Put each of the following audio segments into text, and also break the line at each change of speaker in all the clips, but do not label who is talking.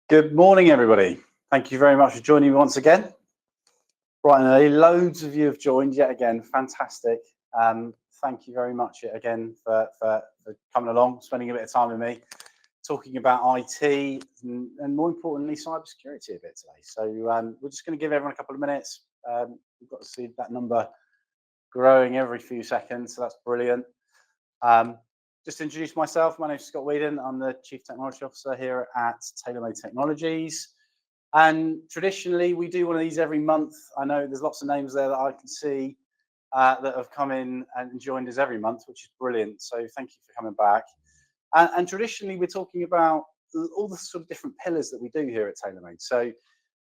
Good morning, everybody. Thank you very much for joining me once again. Bright and early, loads of you have joined yet again. Fantastic. Thank you very much yet again for coming along, spending a bit of time with me, talking about IT and more importantly, cybersecurity a bit today. So we're just going to give everyone a couple of minutes. We've got to see that number growing every few seconds, so that's brilliant. Just to introduce myself, my name is Scott Weedon. I'm the Chief Technology Officer here at TaylorMade Technologies. And traditionally, we do one of these every month. I know there's lots of names there that I can see that have come in and joined us every month, which is brilliant. So thank you for coming back. And traditionally, we're talking about all the sort of different pillars that we do here at TaylorMade. So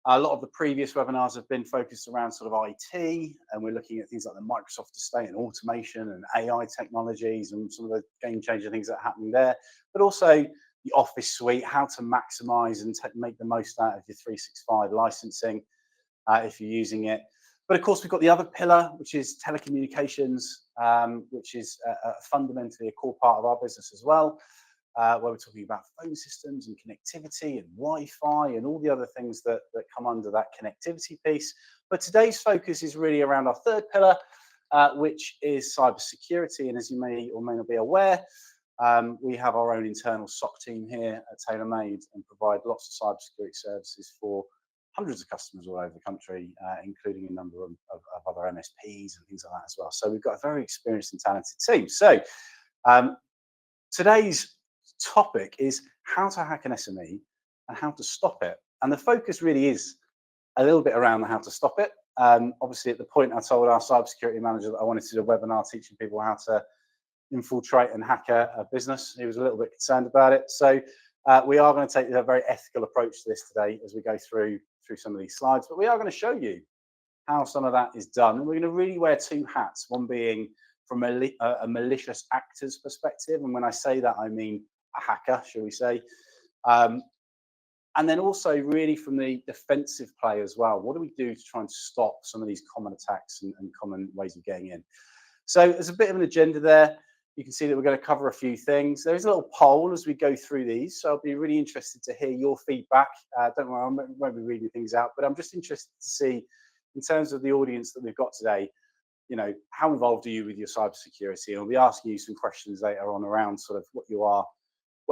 a lot of the previous webinars have been focused around sort of IT, and we're looking at things like the Microsoft estate and automation and AI technologies and some of the game-changing things that are happening there, but also the Office suite, how to maximize and make the most out of your 365 licensing if you're using it. But of course, we've got the other pillar, which is telecommunications, which is fundamentally a core part of our business as well. Where we're talking about phone systems and connectivity and Wi-Fi and all the other things that come under that connectivity piece. But today's focus is really around our third pillar, which is cybersecurity. And as you may or may not be aware, we have our own internal SOC team here at TaylorMade and provide lots of cybersecurity services for hundreds of customers all over the country, including a number of other MSPs and things like that as well. So we've got a very experienced and talented team. So today's topic is how to hack an SME and how to stop it. And the focus really is a little bit around how to stop it. Obviously, at the point I told our cybersecurity manager that I wanted to do a webinar teaching people how to infiltrate and hack a business, he was a little bit concerned about it. So we are going to take a very ethical approach to this today as we go through some of these slides. But we are going to show you how some of that is done. And we're going to really wear two hats, one being from a malicious actor's perspective. And when I say that, I mean a hacker, shall we say, and then also really from the defensive play as well. What do we do to try and stop some of these common attacks and common ways of getting in? So there's a bit of an agenda there. You can see that we're going to cover a few things. There's a little poll as we go through these, so I'll be really interested to hear your feedback. Don't worry, I won't be reading things out, but I'm just interested to see, in terms of the audience that we've got today, you know, how involved are you with your cybersecurity? And I'll be asking you some questions later on around sort of what you are,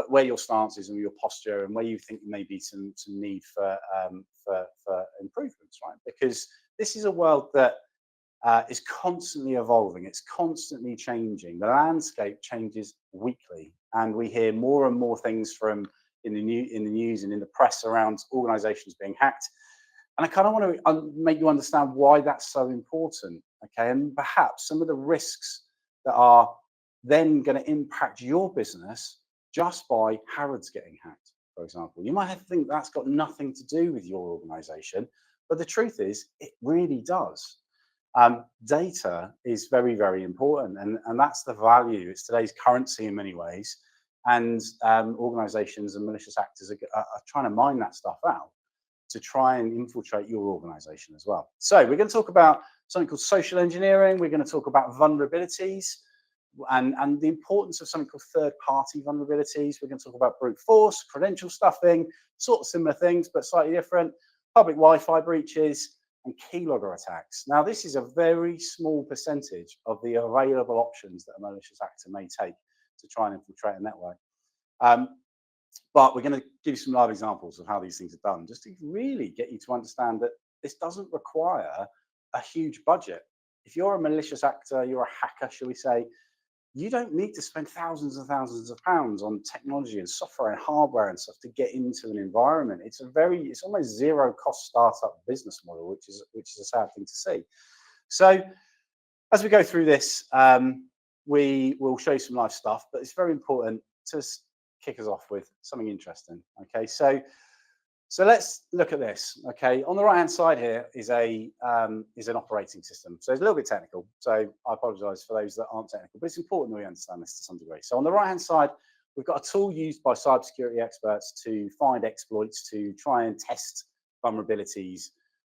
where your stance is and your posture, and where you think there may be some need for improvements, right? Because this is a world that is constantly evolving. It's constantly changing. The landscape changes weekly, and we hear more and more things from in the news and in the press around organisations being hacked. And I kind of want to make you understand why that's so important, okay? And perhaps some of the risks that are then going to impact your business just by Harrods getting hacked, for example. You might have to think that's got nothing to do with your organisation, but the truth is it really does. Data is very, very important, and that's the value. It's today's currency in many ways, and organisations and malicious actors are trying to mine that stuff out to try and infiltrate your organisation as well. So we're going to talk about something called social engineering. We're going to talk about vulnerabilities and the importance of something called third-party vulnerabilities. We're going to talk about brute force, credential stuffing, sort of similar things, but slightly different, public Wi-Fi breaches, and keylogger attacks. Now, this is a very small percentage of the available options that a malicious actor may take to try and infiltrate a network. But we're going to give you some live examples of how these things are done, just to really get you to understand that this doesn't require a huge budget. If you're a malicious actor, you're a hacker, shall we say, you don't need to spend thousands and thousands of pounds on technology and software and hardware and stuff to get into an environment. It's almost zero cost startup business model, which is a sad thing to see. So as we go through this, we will show you some live stuff, but it's very important to kick us off with something interesting. Okay, so let's look at this. Okay, on the right hand side here is an operating system. So it's a little bit technical, so I apologize for those that aren't technical, but it's important that we understand this to some degree. So on the right hand side, we've got a tool used by cybersecurity experts to find exploits, to try and test vulnerabilities.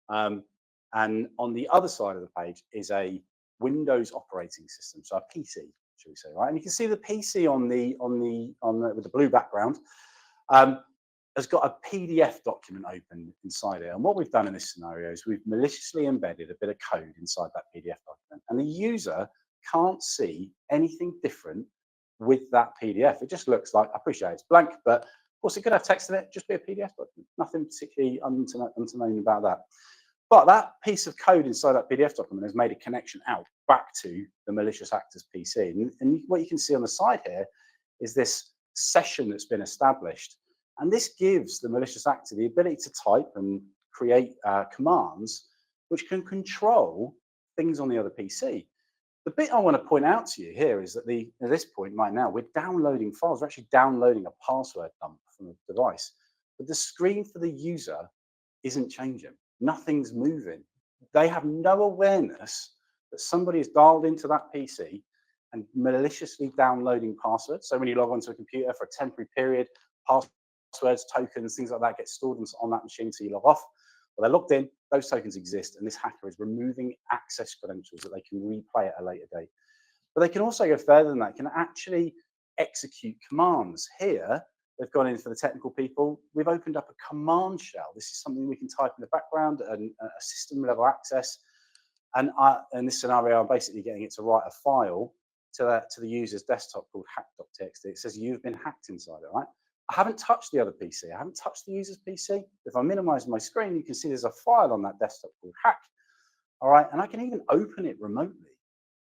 And on the other side of the page is a Windows operating system, so a PC, should we say, right? And you can see the PC with the blue background. has got a PDF document open inside it. And what we've done in this scenario is we've maliciously embedded a bit of code inside that PDF document. And the user can't see anything different with that PDF. It just looks like, I appreciate it's blank, but of course it could have text in it, just be a PDF document. Nothing particularly unknown about that. But that piece of code inside that PDF document has made a connection out back to the malicious actor's PC. And what you can see on the side here is this session that's been established. And this gives the malicious actor the ability to type and create commands which can control things on the other PC. The bit I want to point out to you here is that at this point right now, we're downloading files. We're actually downloading a password dump from the device. But the screen for the user isn't changing. Nothing's moving. They have no awareness that somebody has dialed into that PC and maliciously downloading passwords. So when you log onto a computer for a temporary period, passwords, tokens, things like that get stored on that machine until you log off. Well, they're logged in, those tokens exist, and this hacker is removing access credentials that they can replay at a later date. But they can also go further than that, can actually execute commands. Here, they've gone in for the technical people. We've opened up a command shell. This is something we can type in the background, and a system level access. And in this scenario, I'm basically getting it to write a file to the user's desktop called hack.txt. It says you've been hacked inside it, right? I haven't touched the other PC. I haven't touched the user's PC. If I minimize my screen, you can see there's a file on that desktop called hack. All right, and I can even open it remotely.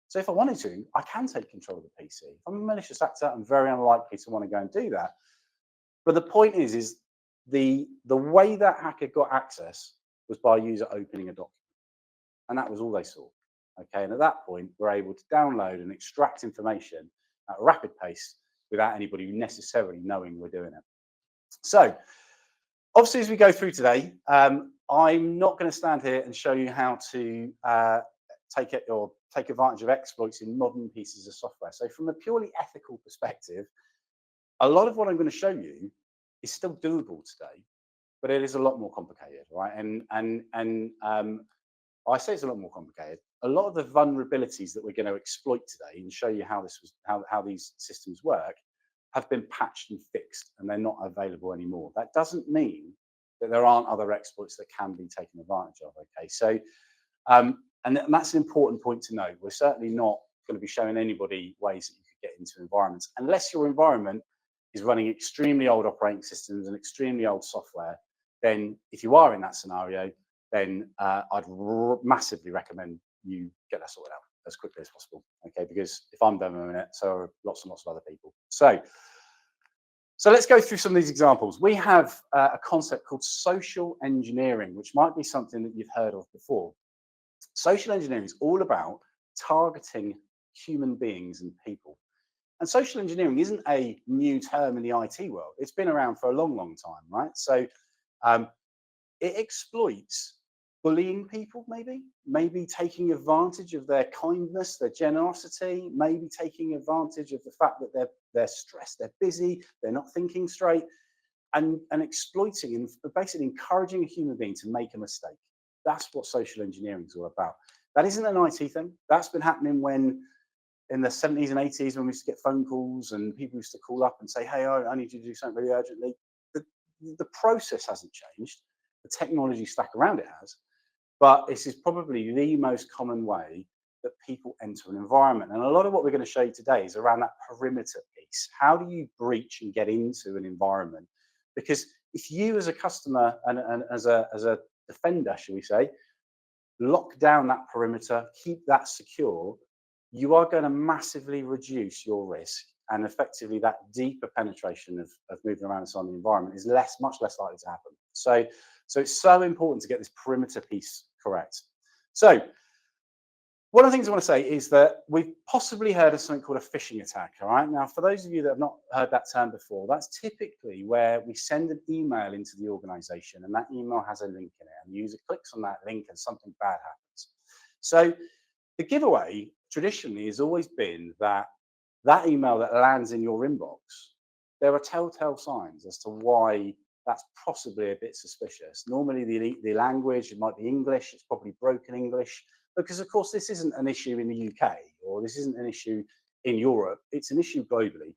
So if I wanted to, I can take control of the PC. If I'm a malicious actor, I'm very unlikely to want to go and do that. But the point is the way that hacker got access was by a user opening a document. And that was all they saw. Okay, and at that point, we're able to download and extract information at a rapid pace without anybody necessarily knowing we're doing it. So obviously, as we go through today, I'm not going to stand here and show you how to take advantage of exploits in modern pieces of software. So from a purely ethical perspective, a lot of what I'm going to show you is still doable today, but it is a lot more complicated, right? And I say it's a lot more complicated. A lot of the vulnerabilities that we're going to exploit today and show you how these systems work have been patched and fixed, and they're not available anymore. That doesn't mean that there aren't other exploits that can be taken advantage of. Okay, so and that's an important point to note. We're certainly not going to be showing anybody ways that you could get into environments unless your environment is running extremely old operating systems and extremely old software. Then, if you are in that scenario, then I'd massively recommend you get that sorted out as quickly as possible, okay? Because if I'm demoing it, so are lots and lots of other people. So let's go through some of these examples. We have a concept called social engineering, which might be something that you've heard of before. Social engineering is all about targeting human beings and people. And social engineering isn't a new term in the IT world. It's been around for a long, long time, right? So it exploits bullying people, maybe taking advantage of their kindness, their generosity, maybe taking advantage of the fact that they're stressed, they're busy, they're not thinking straight, and exploiting and basically encouraging a human being to make a mistake. That's what social engineering is all about. That isn't an IT thing. That's been happening in the 70s and 80s when we used to get phone calls and people used to call up and say, hey, I need you to do something really urgently. The process hasn't changed. The technology stack around it has. But this is probably the most common way that people enter an environment. And a lot of what we're going to show you today is around that perimeter piece. How do you breach and get into an environment? Because if you as a customer and as a defender, shall we say, lock down that perimeter, keep that secure, you are going to massively reduce your risk. And effectively that deeper penetration of moving around inside the environment is much less likely to happen. So it's so important to get this perimeter piece correct. So one of the things I want to say is that we've possibly heard of something called a phishing attack. All right. Now, for those of you that have not heard that term before, that's typically where we send an email into the organization and that email has a link in it and the user clicks on that link and something bad happens. So the giveaway traditionally has always been that email that lands in your inbox, there are telltale signs as to why that's possibly a bit suspicious. Normally the language, it might be English, it's probably broken English, because of course this isn't an issue in the UK or this isn't an issue in Europe, it's an issue globally.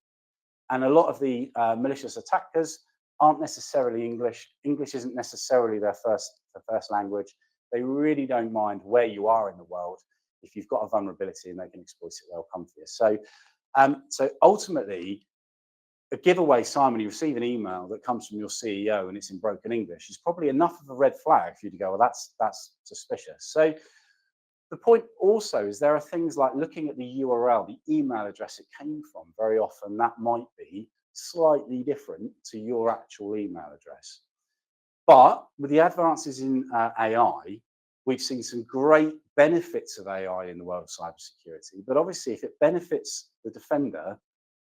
And a lot of the malicious attackers aren't necessarily English. English isn't necessarily their first language. They really don't mind where you are in the world. If you've got a vulnerability and they can exploit it, they'll come for you. So ultimately, a giveaway, Simon, you receive an email that comes from your CEO and it's in broken English, is probably enough of a red flag for you to go, well, that's suspicious. So the point also is there are things like looking at the URL, the email address it came from. Very often that might be slightly different to your actual email address. But with the advances in AI, we've seen some great benefits of AI in the world of cybersecurity. But obviously, if it benefits the defender,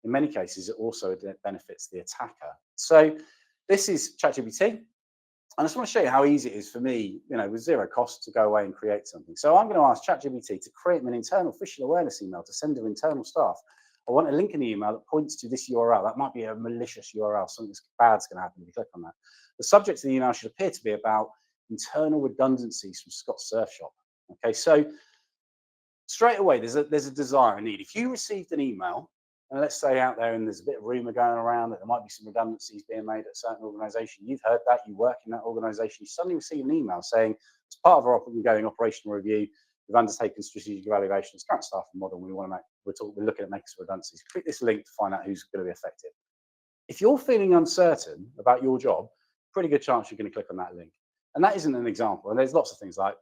in many cases, it also benefits the attacker. So this is ChatGPT. And I just want to show you how easy it is for me, with zero cost to go away and create something. So I'm going to ask ChatGPT to create an internal phishing awareness email to send to internal staff. I want a link in the email that points to this URL. That might be a malicious URL. Something bad's going to happen if you click on that. The subject of the email should appear to be about internal redundancies from Scott's Surf Shop. Okay, so straight away, there's a desire and need. If you received an email, and let's say out there and there's a bit of rumor going around that there might be some redundancies being made at a certain organization, you've heard that, you work in that organization, you suddenly receive an email saying, as part of our ongoing operational review, we've undertaken strategic evaluations, current staffing model, we're looking at making some redundancies. Click this link to find out who's going to be affected. If you're feeling uncertain about your job, pretty good chance you're going to click on that link. And that isn't an example. And there's lots of things like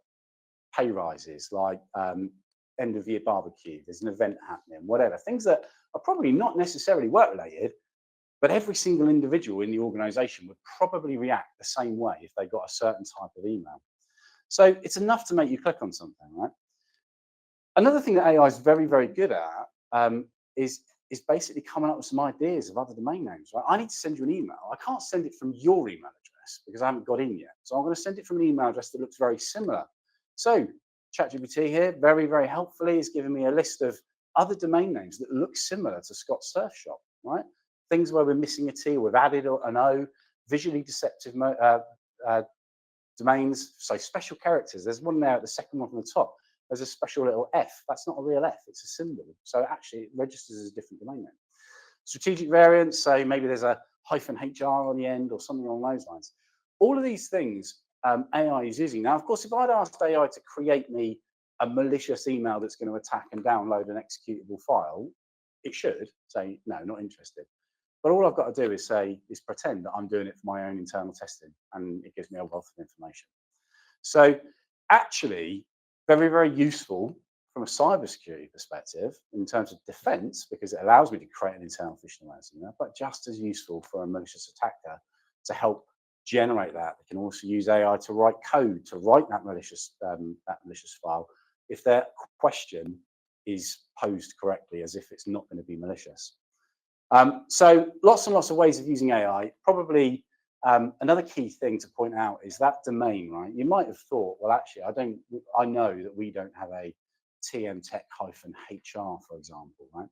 pay rises, like end of year barbecue, there's an event happening, whatever. Things that are probably not necessarily work related, but every single individual in the organization would probably react the same way if they got a certain type of email. So it's enough to make you click on something, right? Another thing that AI is very, very good at is basically coming up with some ideas of other domain names, right? I need to send you an email. I can't send it from your email address because I haven't got in yet. So I'm going to send it from an email address that looks very similar. So ChatGPT here, very, very helpfully, is giving me a list of other domain names that look similar to Scott's Surf Shop, right? Things where we're missing a T, we've added an O, visually deceptive domains, so special characters. There's one there at the second one from the top. There's a special little F. That's not a real F, it's a symbol. So actually it registers as a different domain name. Strategic variants, so maybe there's a -HR on the end or something along those lines. All of these things AI is using. Now, of course, if I'd asked AI to create me a malicious email that's going to attack and download an executable file, it should say, no, not interested. But all I've got to do is pretend that I'm doing it for my own internal testing, and it gives me a wealth of information. So actually, very, very useful from a cybersecurity perspective in terms of defense, because it allows me to create an internal phishing awareness email, but just as useful for a malicious attacker to help generate that. They can also use AI to write code to write that malicious file if their question is posed correctly, as if it's not going to be malicious. So lots and lots of ways of using AI. Probably another key thing to point out is that domain, right? You might have thought, well, actually, I know that we don't have a TM Tech-HR, for example, right?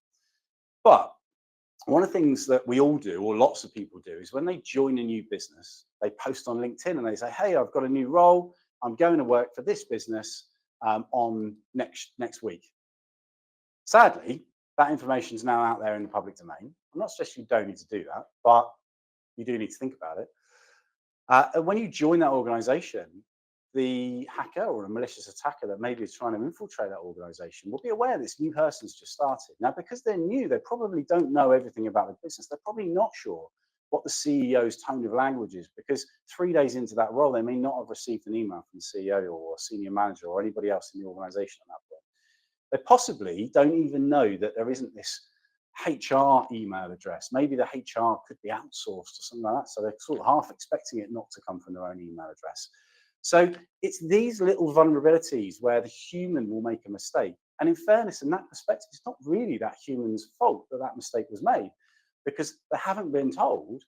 But one of the things that we all do, or lots of people do, is when they join a new business, they post on LinkedIn and they say, hey, I've got a new role. I'm going to work for this business on next week. Sadly, that information is now out there in the public domain. I'm not suggesting you don't need to do that, but you do need to think about it. And when you join that organization, the hacker or a malicious attacker that maybe is trying to infiltrate that organization will be aware this new person's just started. Now, because they're new, they probably don't know everything about the business. They're probably not sure what the CEO's tone of language is, because 3 days into that role, they may not have received an email from the CEO or a senior manager or anybody else in the organization at that point. They possibly don't even know that there isn't this HR email address. Maybe the HR could be outsourced or something like that. So they're sort of half expecting it not to come from their own email address. So it's these little vulnerabilities where the human will make a mistake. And in fairness, in that perspective, it's not really that human's fault that that mistake was made, because they haven't been told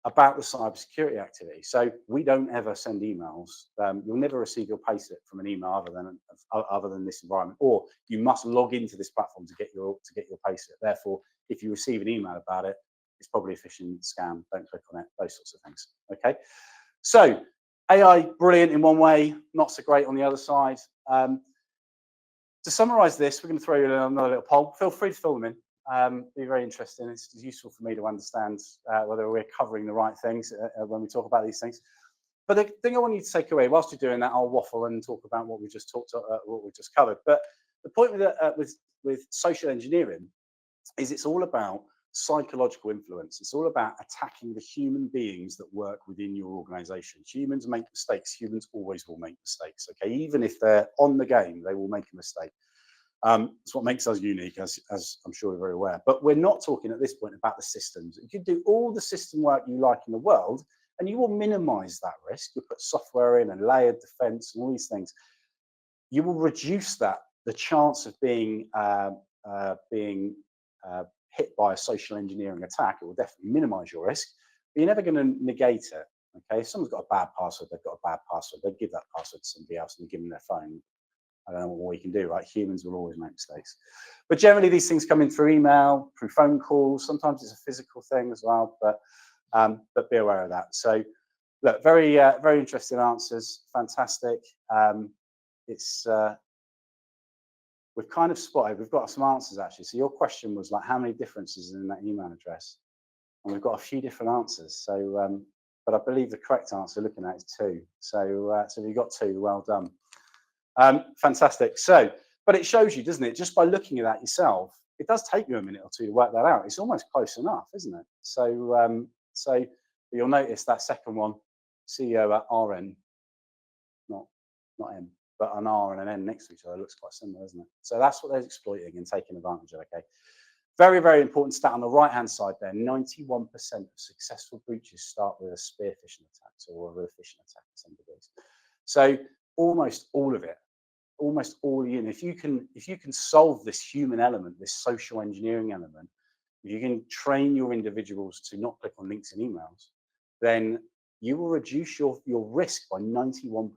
about the cybersecurity activity. So we don't ever send emails. You'll never receive your payslip from an email other than this environment, or you must log into this platform to get your payslip. Therefore, if you receive an email about it, it's probably a phishing scam. Don't click on it. Those sorts of things. Okay. So AI, brilliant in one way, not so great on the other side. To summarize this, we're going to throw you another little poll. Feel free to fill them in. Be very interesting. It's useful for me to understand whether we're covering the right things when we talk about these things. But the thing I want you to take away, whilst you're doing that, I'll waffle and talk about what we just what we just covered. But the point with social engineering is it's all about psychological influence. It's all about attacking the human beings that work within your organization. Humans make mistakes. Humans always will make mistakes. Okay, even if they're on the game, they will make a mistake. It's what makes us unique, as I'm sure you're very aware. But we're not talking at this point about the systems. You can do all the system work you like in the world, and you will minimize that risk. You'll put software in and layered defense and all these things. You will reduce the chance of being hit by a social engineering attack. It will definitely minimize your risk, but you're never going to negate it. Okay, if someone's got a bad password, they've got a bad password. They give that password to somebody else and give them their phone. I don't know what we can do, right? Humans will always make mistakes. But generally, these things come in through email, through phone calls. Sometimes it's a physical thing as well, but be aware of that. So, look, very interesting answers. Fantastic. We've kind of spotted, we've got some answers actually. So your question was like, how many differences in that email address? And we've got a few different answers. So, but I believe the correct answer looking at is 2. So, so we've got 2, well done. Fantastic. So, but it shows you, doesn't it? Just by looking at that yourself, it does take you a minute or 2 to work that out. It's almost close enough, isn't it? So, so you'll notice that second one, CEO at RN, not M, but an R and an N next to each other looks quite similar, isn't it? So that's what they're exploiting and taking advantage of. Okay. Very, very important stat on the right-hand side there. 91% of successful breaches start with a spear phishing attack or with a phishing attack in some degrees. So almost all of it, almost all, if you can solve this human element, this social engineering element, if you can train your individuals to not click on links in emails, then you will reduce your risk by 91%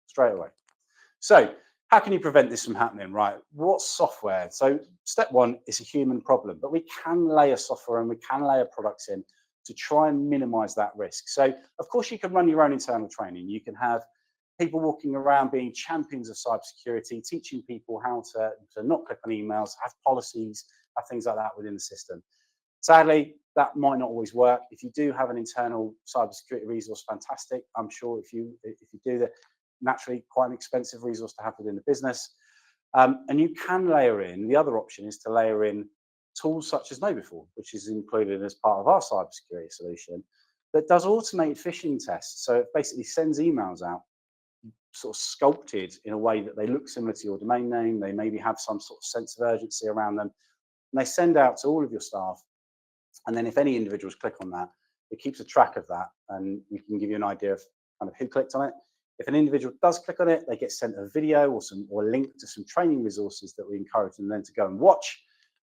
straight away. So how can you prevent this from happening, right? What software? So step 1 is a human problem, but we can layer software and we can layer products in to try and minimize that risk. So of course you can run your own internal training. You can have people walking around being champions of cybersecurity, teaching people how to not click on emails, have policies, have things like that within the system. Sadly, that might not always work. If you do have an internal cybersecurity resource, fantastic. I'm sure if you do that, naturally quite an expensive resource to have within the business. And you can layer in, the other option is to layer in tools such as KnowBe4, which is included as part of our cybersecurity solution, that does automated phishing tests. So it basically sends emails out, sort of sculpted in a way that they look similar to your domain name. They maybe have some sort of sense of urgency around them. And they send out to all of your staff. And then if any individuals click on that, it keeps a track of that. And we can give you an idea of kind of who clicked on it. If an individual does click on it, they get sent a video or a link to some training resources that we encourage them then to go and watch,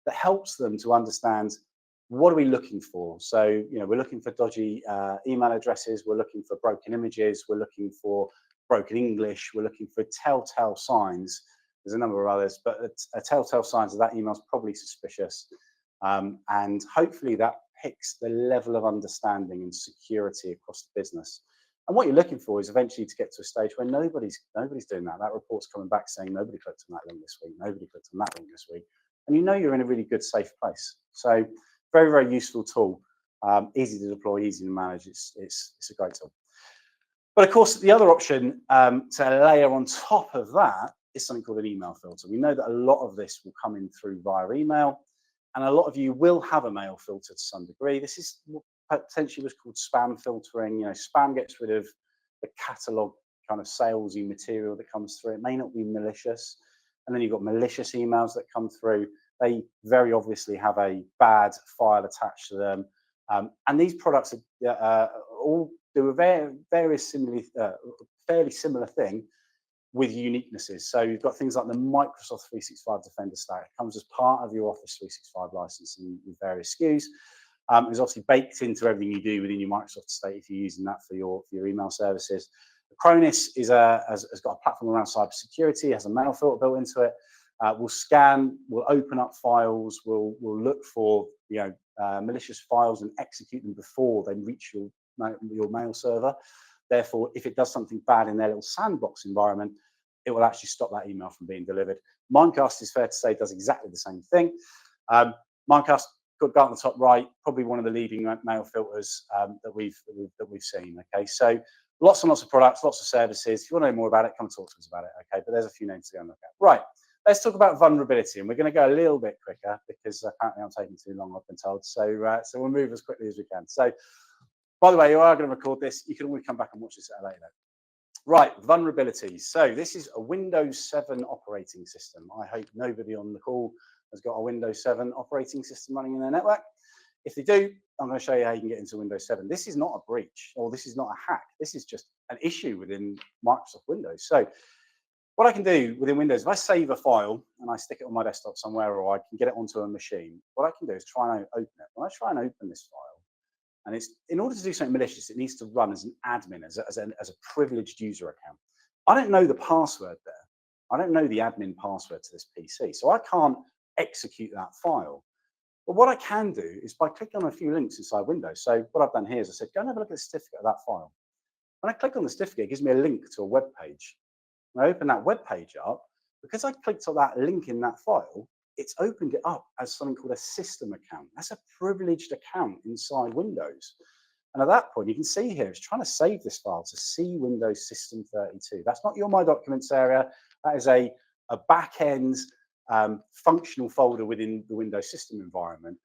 that helps them to understand what are we looking for. So, we're looking for dodgy email addresses, we're looking for broken images, we're looking for broken English, we're looking for telltale signs. There's a number of others, but a telltale signs of that email is probably suspicious. And hopefully that picks the level of understanding and security across the business. And what you're looking for is eventually to get to a stage where nobody's doing that. That report's coming back saying nobody clicked on that link this week, nobody clicked on that link this week. And you're in a really good, safe place. So very, very useful tool. Easy to deploy, easy to manage. It's a great tool. But of course, the other option to layer on top of that is something called an email filter. We know that a lot of this will come in through via email, and a lot of you will have a mail filter to some degree. This is potentially what's called spam filtering. Spam gets rid of the catalog kind of salesy material that comes through. It may not be malicious. And then you've got malicious emails that come through. They very obviously have a bad file attached to them. And these products are all do a fairly similar thing with uniquenesses. So you've got things like the Microsoft 365 Defender stack. It comes as part of your Office 365 licensing with various SKUs. It's obviously baked into everything you do within your Microsoft estate if you're using that for your email services. Acronis has got a platform around cybersecurity, has a mail filter built into it. We'll scan, we'll open up files, we'll look for malicious files and execute them before they reach your mail server. Therefore, if it does something bad in their little sandbox environment, it will actually stop that email from being delivered. Mimecast, is fair to say, does exactly the same thing. Mimecast, got on the top right, probably one of the leading mail filters that we've seen. Okay, so lots and lots of products, lots of services. If you want to know more about it, come talk to us about it. Okay, but there's a few names to go and look at. Right, let's talk about vulnerability, and we're going to go a little bit quicker because apparently I'm taking too long, I've been told. So we'll move as quickly as we can. So, by the way, you are going to record this. You can always come back and watch this at a later date. Right, vulnerabilities. So this is a Windows 7 operating system. I hope nobody on the call has got a Windows 7 operating system running in their network. If they do, I'm going to show you how you can get into Windows 7. This is not a breach, or this is not a hack. This is just an issue within Microsoft Windows. So what I can do within Windows, if I save a file and I stick it on my desktop somewhere, or I can get it onto a machine, what I can do is try and open it. When I try and open this file, and it's, in order to do something malicious, it needs to run as an admin, as a privileged user account. I don't know the password there. I don't know the admin password to this PC, so I can't execute that file. But what I can do is by clicking on a few links inside Windows. So what I've done here is I said, go and have a look at the certificate of that file. When I click on the certificate, it gives me a link to a web page. When I open that web page up, because I clicked on that link in that file, it's opened it up as something called a system account. That's a privileged account inside Windows. And at that point, you can see here, it's trying to save this file to C Windows System 32. That's not your My Documents area. That is a back-end functional folder within the Windows system environment.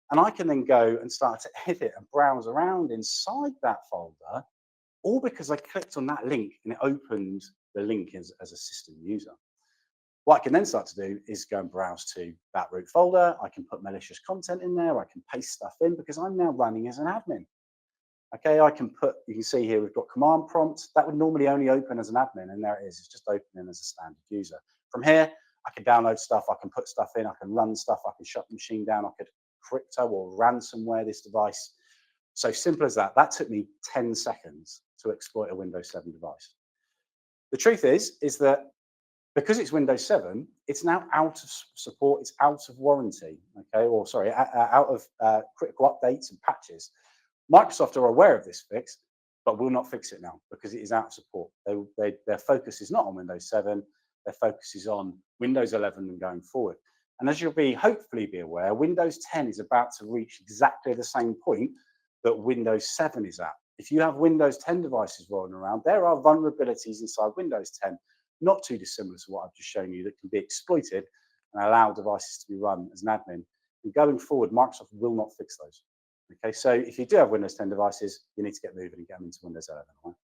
And I can then go and start to edit and browse around inside that folder, all because I clicked on that link and it opened the link as a system user. What I can then start to do is go and browse to that root folder. I can put malicious content in there. I can paste stuff in because I'm now running as an admin. Okay, I can put, you can see here, we've got command prompt. That would normally only open as an admin, and there it is. It's just opening as a standard user. From here, I can download stuff. I can put stuff in. I can run stuff. I can shut the machine down. I could crypto or ransomware this device. So simple as that. That took me 10 seconds to exploit a Windows 7 device. The truth is that because it's Windows 7, it's now out of support, it's out of warranty, okay, or sorry, out of critical updates and patches. Microsoft are aware of this fix, but will not fix it now because it is out of support. Their focus is not on Windows 7, their focus is on Windows 11 and going forward. And as you'll hopefully be aware, Windows 10 is about to reach exactly the same point that Windows 7 is at. If you have Windows 10 devices rolling around, there are vulnerabilities inside Windows 10, not too dissimilar to what I've just shown you, that can be exploited and allow devices to be run as an admin. And going forward, Microsoft will not fix those. Okay, so if you do have Windows 10 devices, you need to get moving and get them into Windows 11. Right?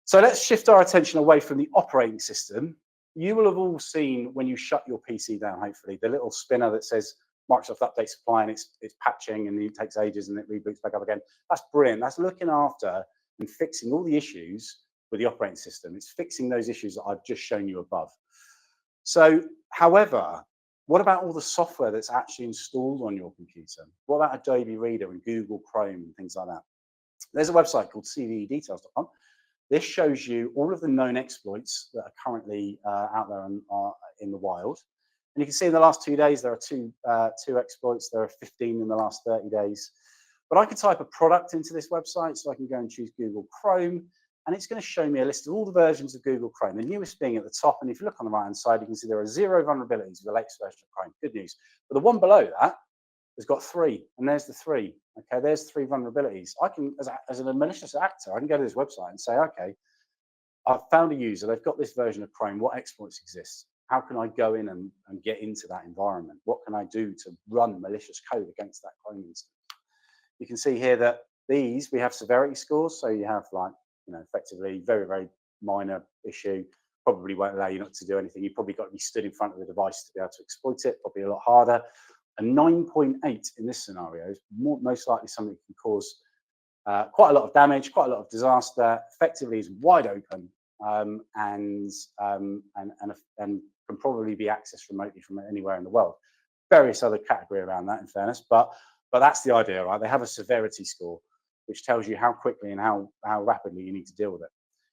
So let's shift our attention away from the operating system. You will have all seen when you shut your PC down, hopefully, the little spinner that says Microsoft Update Supply, and it's patching and it takes ages and it reboots back up again. That's brilliant. That's looking after and fixing all the issues with the operating system. It's fixing those issues that I've just shown you above. So, however, what about all the software that's actually installed on your computer? What about Adobe Reader and Google Chrome and things like that? There's a website called cvedetails.com. This shows you all of the known exploits that are currently out there in the wild. And you can see in the last 2 days, there are two exploits. There are 15 in the last 30 days. But I can type a product into this website, so I can go and choose Google Chrome, and it's going to show me a list of all the versions of Google Chrome, the newest being at the top. And if you look on the right-hand side, you can see there are 0 vulnerabilities with the latest version of Chrome. Good news. But the one below that has got 3, and there's the 3. Okay, there's 3 vulnerabilities. I can, as a malicious actor, I can go to this website and say, okay, I've found a user. They've got this version of Chrome. What exploits exist? How can I go in and get into that environment? What can I do to run malicious code against that Chrome instance? You can see here that we have severity scores. So you have effectively very, very minor issue, probably won't allow you not to do anything. You've probably got to be stood in front of the device to be able to exploit it, probably a lot harder. A 9.8 in this scenario is most likely something that can cause quite a lot of damage, quite a lot of disaster, effectively is wide open, and can probably be accessed remotely from anywhere in the world. Various other category around that, in fairness, but that's the idea, right? They have a severity score, which tells you how quickly and how rapidly you need to deal with it.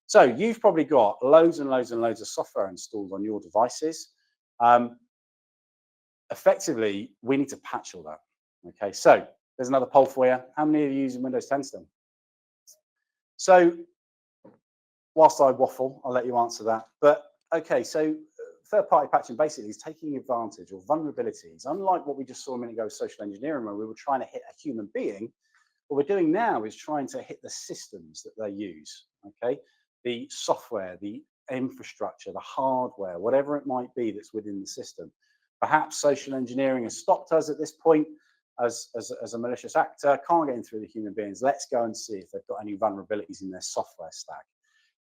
So you've probably got loads and loads and loads of software installed on your devices. Effectively, we need to patch all that. Okay, so there's another poll for you. How many of you using Windows 10 still? So whilst I waffle, I'll let you answer that. But okay, so third-party patching basically is taking advantage of vulnerabilities, unlike what we just saw a minute ago with social engineering, where we were trying to hit a human being. What we're doing now is trying to hit the systems that they use, okay? The software, the infrastructure, the hardware, whatever it might be that's within the system. Perhaps social engineering has stopped us at this point as a malicious actor, can't get in through the human beings. Let's go and see if they've got any vulnerabilities in their software stack.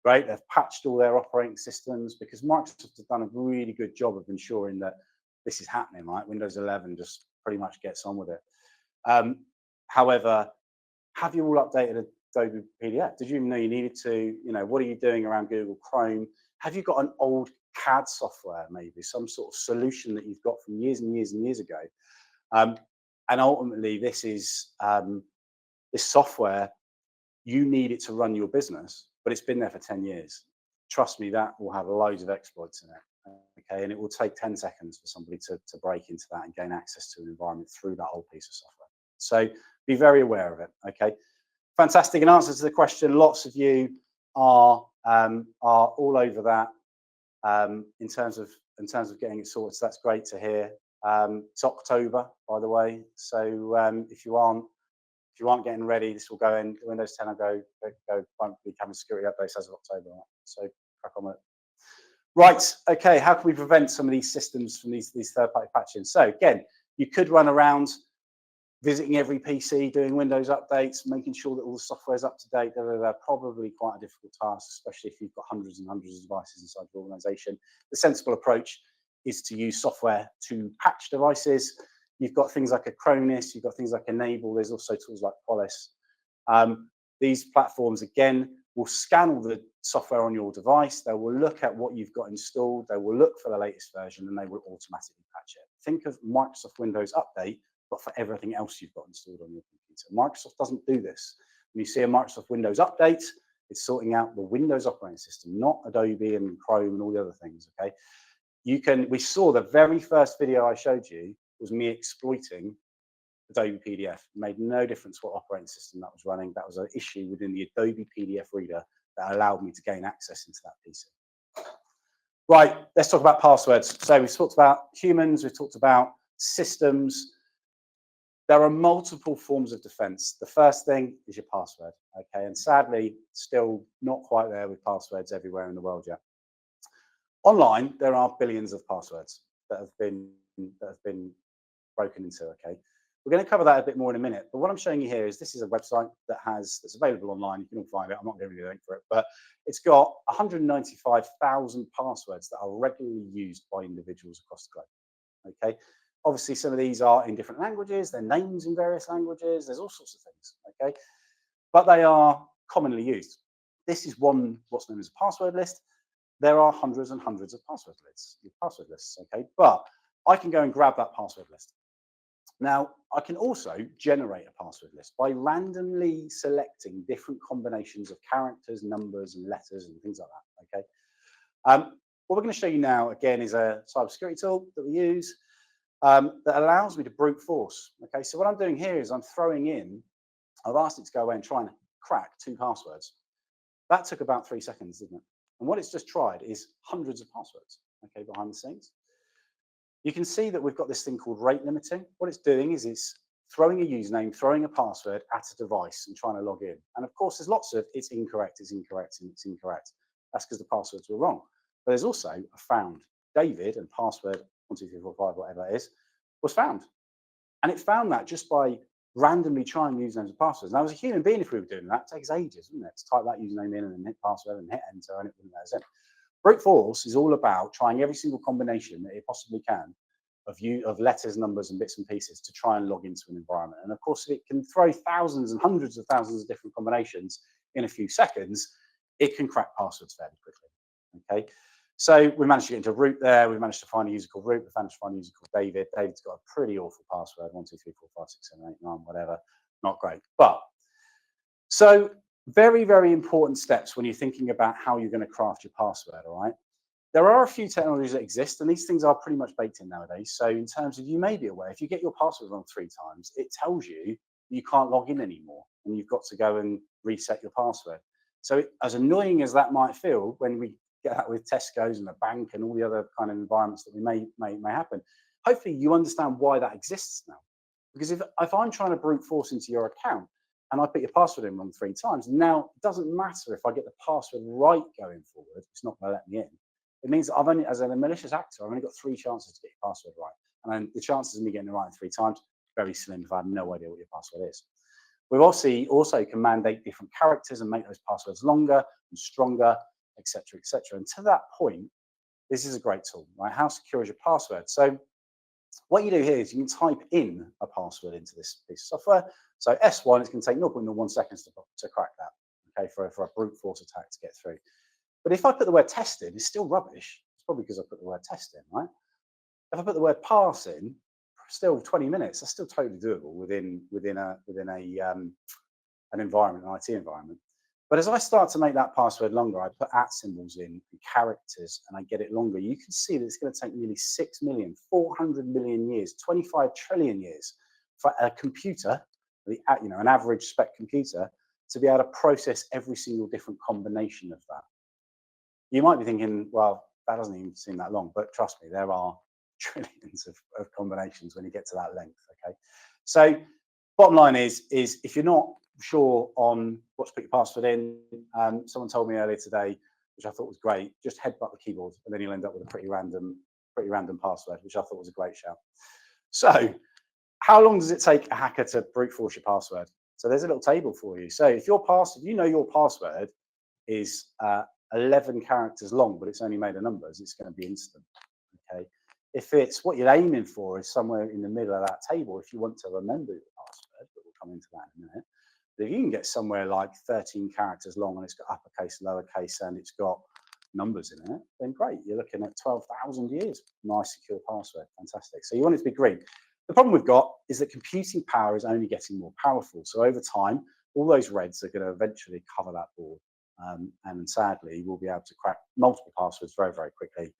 Right, they've patched all their operating systems, because Microsoft has done a really good job of ensuring that this is happening, right? Windows 11 just pretty much gets on with it. However, have you all updated Adobe PDF? Did you even know you needed to? You know, what are you doing around Google Chrome? Have you got an old CAD software, maybe some sort of solution that you've got from years and years and years ago? And ultimately, this is this software, you need it to run your business, but it's been there for 10 years. Trust me, that will have loads of exploits in it, okay? And it will take 10 seconds for somebody to break into that and gain access to an environment through that old piece of software. So be very aware of it, okay? Fantastic. In answer to the question, lots of you are all over that in terms of getting it sorted. So that's great to hear. It's October, by the way. So if you aren't getting ready, this will go in. Windows 10 will won't be having security updates as of October. So crack on with it. Right, okay, how can we prevent some of these systems from these third-party patching? So again, you could run around visiting every PC, doing Windows updates, making sure that all the software is up to date. They're probably quite a difficult task, especially if you've got hundreds and hundreds of devices inside your organization. The sensible approach is to use software to patch devices. You've got things like Acronis, you've got things like Enable, there's also tools like Qualys. These platforms, again, will scan all the software on your device, they will look at what you've got installed, they will look for the latest version, and they will automatically patch it. Think of Microsoft Windows Update, but for everything else you've got installed on your computer. Microsoft doesn't do this. When you see a Microsoft Windows Update, it's sorting out the Windows operating system, not Adobe and Chrome and all the other things, okay? We saw the very first video I showed you was me exploiting Adobe PDF. It made no difference what operating system that was running. That was an issue within the Adobe PDF reader that allowed me to gain access into that PC. Right, let's talk about passwords. So we've talked about humans, we've talked about systems. There are multiple forms of defense. The first thing is your password, okay? And sadly, still not quite there with passwords everywhere in the world yet. Online, there are billions of passwords that have been broken into, okay? We're going to cover that a bit more in a minute, but what I'm showing you here is this is a website that's available online. You can all find it. I'm not giving you a link for it, but it's got 195,000 passwords that are regularly used by individuals across the globe, okay? Obviously, some of these are in different languages, their names in various languages, there's all sorts of things, okay? But they are commonly used. This is what's known as a password list. There are hundreds and hundreds of password lists, okay? But I can go and grab that password list. Now, I can also generate a password list by randomly selecting different combinations of characters, numbers, and letters, and things like that, okay? What we're going to show you now, again, is a cybersecurity tool that we use that allows me to brute force, okay? So what I'm doing here is I've asked it to go away and try and crack 2 passwords. That took about 3 seconds, didn't it? And what it's just tried is hundreds of passwords, okay, behind the scenes. You can see that we've got this thing called rate limiting. What it's doing is it's throwing a username, throwing a password at a device and trying to log in. And of course, there's lots of it's incorrect, it's incorrect, and it's incorrect. That's because the passwords were wrong. But there's also a found. David and password 12345, whatever it is, was found. And it found that just by randomly trying usernames and passwords. Now, as a human being, if we were doing that, it takes ages, wouldn't it? To type that username in and then hit password and hit enter, and it wouldn't let us in. Brute force is all about trying every single combination that it possibly can of letters, numbers, and bits and pieces to try and log into an environment. And of course, if it can throw thousands and hundreds of thousands of different combinations in a few seconds, it can crack passwords fairly quickly, okay? So we managed to get into root there. We managed to find a user called root. We managed to find a user called David. David's got a pretty awful password, 1, 2, 3, 4, 5, 6, 7, 8, 9, whatever. Not great. But so very, very important steps when you're thinking about how you're going to craft your password, all right? There are a few technologies that exist, and these things are pretty much baked in nowadays. So in terms of, you may be aware, if you get your password wrong 3 times, it tells you you can't log in anymore, and you've got to go and reset your password. So as annoying as that might feel, when we get that with Tesco's and the bank and all the other kind of environments that we may happen. Hopefully you understand why that exists now. Because if I'm trying to brute force into your account and I put your password in wrong 3 times, now it doesn't matter if I get the password right going forward, it's not going to let me in. It means that I've only, as a malicious actor, I've only got 3 chances to get your password right. And then the chances of me getting it right 3 times, very slim if I have no idea what your password is. We also can mandate different characters and make those passwords longer and stronger, etc., etc. And to that point, this is a great tool, right? How secure is your password? So what you do here is you can type in a password into this piece of software. So S1, it's going to take 0.01 seconds to crack that, okay, for a brute force attack to get through. But if I put the word test in, it's still rubbish. It's probably because I put the word test in, right? If I put the word pass in, still 20 minutes. That's still totally doable within an environment, an IT environment. But as I start to make that password longer, I put @ symbols in and characters, and I get it longer. You can see that it's going to take nearly 6 million, 400 million years, 25 trillion years for a computer, an average spec computer, to be able to process every single different combination of that. You might be thinking, well, that doesn't even seem that long, but trust me, there are trillions of combinations when you get to that length. Okay, so bottom line is if you're not sure on what to put your password in, someone told me earlier today, which I thought was great, just headbutt the keyboard and then you'll end up with a pretty random password, which I thought was a great shout. So how long does it take a hacker to brute force your password? So there's a little table for you. So if your password is 11 characters long, but it's only made of numbers, it's going to be instant. Okay. If it's what you're aiming for is somewhere in the middle of that table, if you want to remember your password, but we'll come into that in a minute. But if you can get somewhere like 13 characters long and it's got uppercase, lowercase, and it's got numbers in it, then great. You're looking at 12,000 years. Nice, secure password. Fantastic. So you want it to be green. The problem we've got is that computing power is only getting more powerful. So over time, all those reds are going to eventually cover that board. And sadly, we'll be able to crack multiple passwords very, very quickly.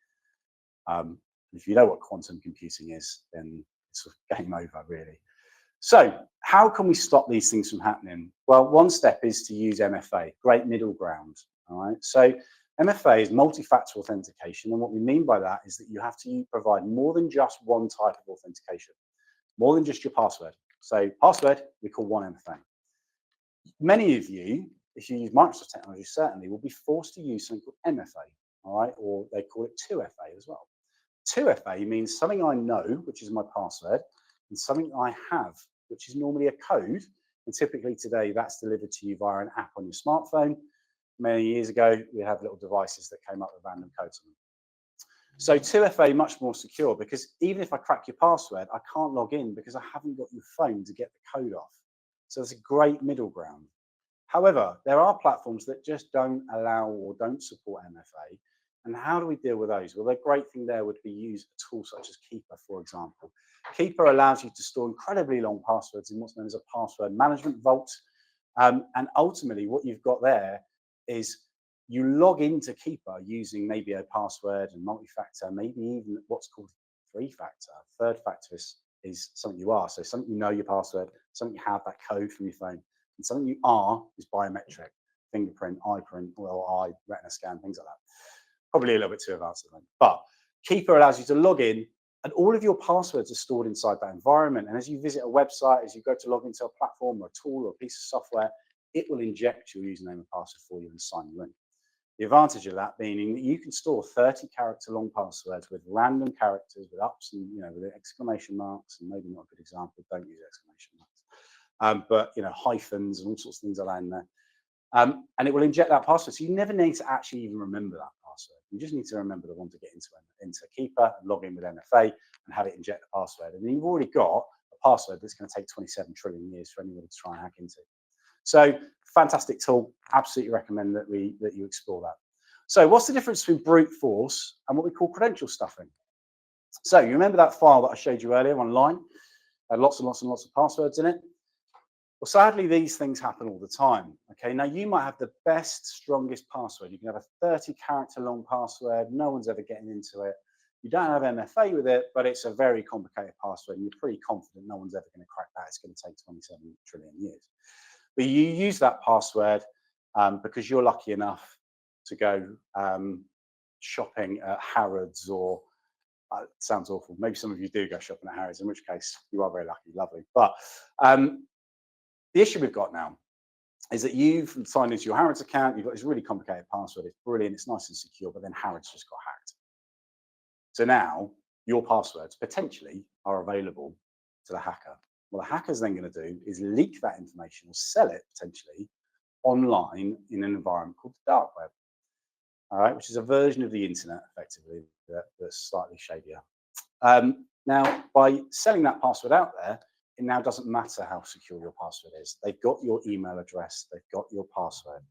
If you know what quantum computing is, then it's game over, really. So how can we stop these things from happening? Well, one step is to use MFA, great middle ground. All right. So MFA is multi-factor authentication. And what we mean by that is that you have to provide more than just one type of authentication, more than just your password. So password, we call one MFA. Many of you, if you use Microsoft technology, certainly will be forced to use something called MFA, all right, or they call it 2FA as well. 2FA means something I know, which is my password, and something I have, which is normally a code. And typically today, that's delivered to you via an app on your smartphone. Many years ago, we had little devices that came up with random codes on them. So 2FA much more secure, because even if I crack your password, I can't log in because I haven't got your phone to get the code off. So it's a great middle ground. However, there are platforms that just don't allow or don't support MFA. And how do we deal with those? Well, the great thing there would be use a tool such as Keeper, for example. Keeper allows you to store incredibly long passwords in what's known as a password management vault. And ultimately, what you've got there is you log into Keeper using maybe a password and multi-factor, maybe even what's called 3-factor. Third factor is something you are. So something you know your password, something you have that code from your phone, and something you are is biometric, fingerprint, eye print, or eye retina scan, things like that. Probably a little bit too advanced, but Keeper allows you to log in and all of your passwords are stored inside that environment. And as you visit a website, as you go to log into a platform or a tool or a piece of software, it will inject your username and password for you and sign you in. The advantage of that being that you can store 30 character long passwords with random characters, with ups and, with exclamation marks, and maybe not a good example, don't use exclamation marks, but, hyphens and all sorts of things like that in there. And it will inject that password. So you never need to actually even remember that password. You just need to remember the one to get into Keeper and log in with MFA and have it inject the password. And then you've already got a password that's going to take 27 trillion years for anyone to try and hack into. So fantastic tool. Absolutely recommend that you explore that. So what's the difference between brute force and what we call credential stuffing? So you remember that file that I showed you earlier online? Had lots and lots and lots of passwords in it. Well, sadly, these things happen all the time. Okay, now you might have the best, strongest password. You can have a 30-character long password. No one's ever getting into it. You don't have MFA with it, but it's a very complicated password, and you're pretty confident no one's ever going to crack that. It's going to take 27 trillion years. But you use that password because you're lucky enough to go shopping at Harrods or it sounds awful. Maybe some of you do go shopping at Harrods, in which case you are very lucky, lovely. But the issue we've got now is that you've signed into your Harrods account, you've got this really complicated password, it's brilliant, it's nice and secure, but then Harrods just got hacked. So now your passwords potentially are available to the hacker. What the hacker's then going to do is leak that information or sell it potentially online in an environment called the dark web, all right, which is a version of the internet effectively that's slightly shadier. Now, by selling that password out there, it now doesn't matter how secure your password is. They've got your email address, they've got your password.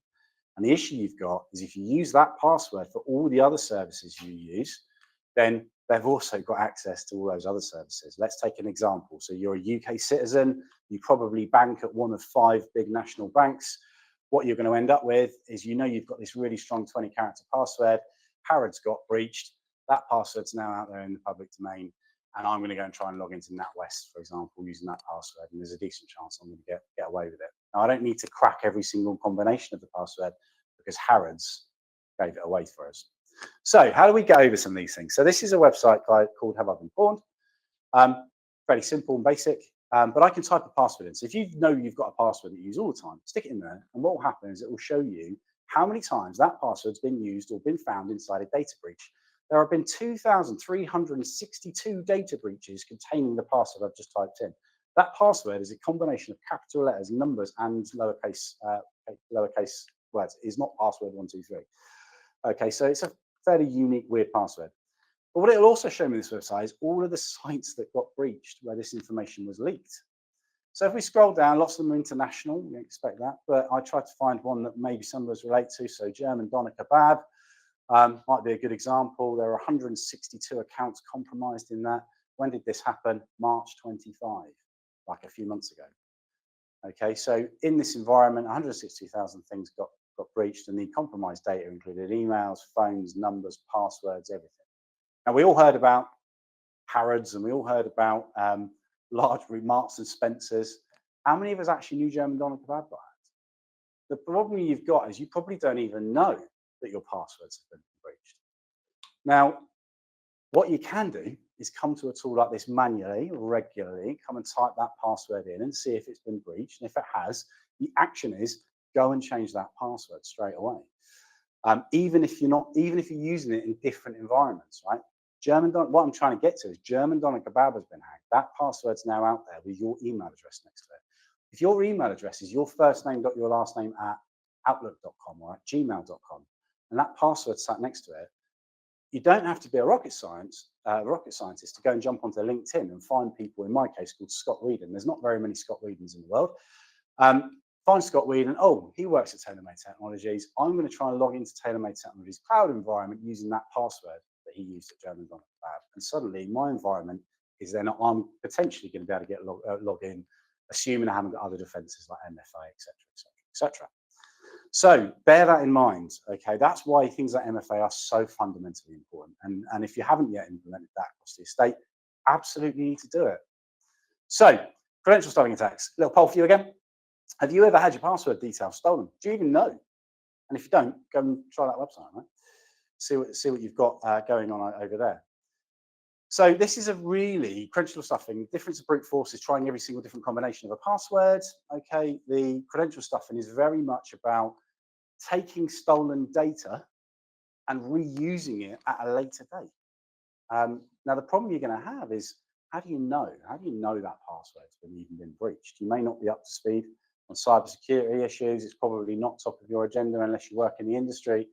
And the issue you've got is if you use that password for all the other services you use, then they've also got access to all those other services. Let's take an example. So you're a UK citizen, you probably bank at one of 5 big national banks. What you're going to end up with is, you know, you've got this really strong 20-character password. Harrods got breached. That password's now out there in the public domain. And I'm going to go and try and log into NatWest, for example, using that password. And there's a decent chance I'm going to get away with it. Now, I don't need to crack every single combination of the password because Harrods gave it away for us. So how do we get over some of these things? So this is a website called Have I Been Pawned? Very simple and basic, but I can type a password in. So if you know you've got a password that you use all the time, stick it in there. And what will happen is it will show you how many times that password's been used or been found inside a data breach. There have been 2,362 data breaches containing the password I've just typed in. That password is a combination of capital letters, numbers, and lowercase words. It is not password 123. Okay, so it's a fairly unique, weird password. But what it'll also show me this website is all of the sites that got breached where this information was leaked. So if we scroll down, lots of them are international, you expect that, but I tried to find one that maybe some of us relate to. So German doner kebab might be a good example. There are 162 accounts compromised in that. When did this happen? March 25, like a few months ago. Okay, so in this environment, 160,000 things got breached, and the compromised data included emails, phones, numbers, passwords, everything. Now, we all heard about Harrods and we all heard about large Marks and Spencers. How many of us actually knew German doner kebab brands? The problem you've got is you probably don't even know that your passwords have been breached. Now, what you can do is come to a tool like this manually, regularly, come and type that password in and see if it's been breached. And if it has, the action is go and change that password straight away. Even if you're using it in different environments, right? What I'm trying to get to is German doner kebab has been hacked. That password's now out there with your email address next to it. If your email address is your first name dot your last name at outlook.com or at gmail.com, and that password sat next to it, you don't have to be a rocket scientist to go and jump onto LinkedIn and find people, in my case, called Scott Weedon. There's not very many Scott Weedons in the world. Find Scott Weedon. Oh, he works at TaylorMade Technologies. I'm going to try and log into TaylorMade Technologies' cloud environment using that password that he used at German doner kebab. And suddenly my environment is then I'm potentially going to be able to get log in, assuming I haven't got other defenses like MFA, etc., etc., etc. So bear that in mind, okay? That's why things like MFA are so fundamentally important. And if you haven't yet implemented that across the estate, absolutely need to do it. So credential stuffing attacks. Little poll for you again. Have you ever had your password details stolen? Do you even know? And if you don't, go and try that website, right? See what you've got going on over there. So this is a really credential stuffing. The difference of brute force is trying every single different combination of a password. Okay, the credential stuffing is very much about taking stolen data and reusing it at a later date. Now, the problem you're going to have is, how do you know? How do you know that password's even been breached? You may not be up to speed on cybersecurity issues. It's probably not top of your agenda unless you work in the industry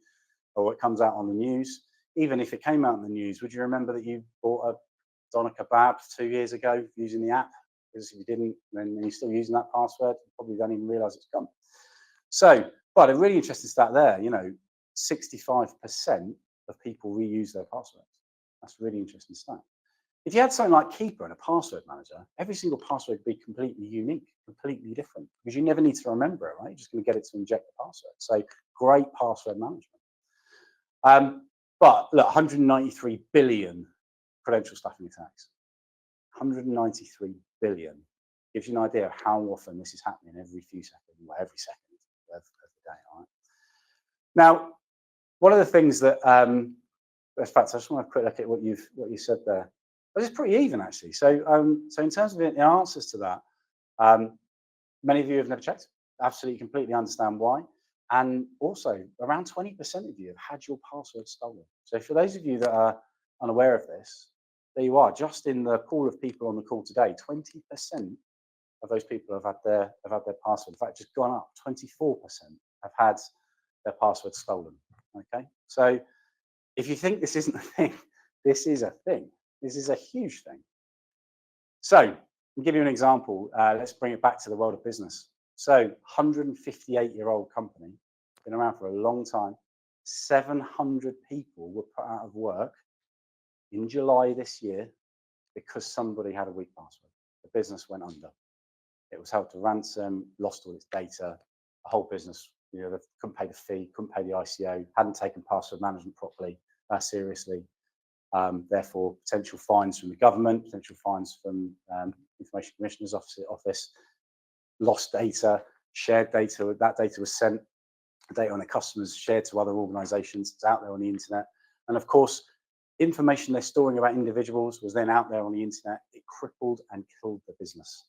or it comes out on the news. Even if it came out in the news, would you remember that you bought a doner kebab 2 years ago using the app? Because if you didn't, then you're still using that password, you probably don't even realize it's gone. So, but a really interesting stat there, 65% of people reuse their passwords. That's a really interesting stat. If you had something like Keeper and a password manager, every single password would be completely unique, completely different, because you never need to remember it, right? You're just going to get it to inject the password. So great password management. But look, 193 billion credential stuffing attacks. 193 billion gives you an idea of how often this is happening every few seconds, or every second of the day. Right? Now, one of the things that in fact, I just want to have a quick look at what you said there. But it's pretty even actually. So so in terms of the answers to that, many of you have never checked. Absolutely, completely understand why. And also, around 20% of you have had your password stolen. So for those of you that are unaware of this, there you are. Just in the pool of people on the call today, 20% of those people have had their password. In fact, just gone up. 24% have had their password stolen. Okay, so if you think this isn't a thing, this is a thing. This is a huge thing. So I'll give you an example. Let's bring it back to the world of business. So 158-year-old company, been around for a long time. 700 people were put out of work in July this year because somebody had a weak password. The business went under. It was held to ransom, lost all its data. The whole business, they couldn't pay the fee, couldn't pay the ICO, hadn't taken password management properly, seriously. Therefore, potential fines from the government, potential fines from Information Commissioner's office, lost data, shared data. That data was sent, data on their customers shared to other organisations. It's out there on the internet, and of course, information they're storing about individuals was then out there on the internet. It crippled and killed the business.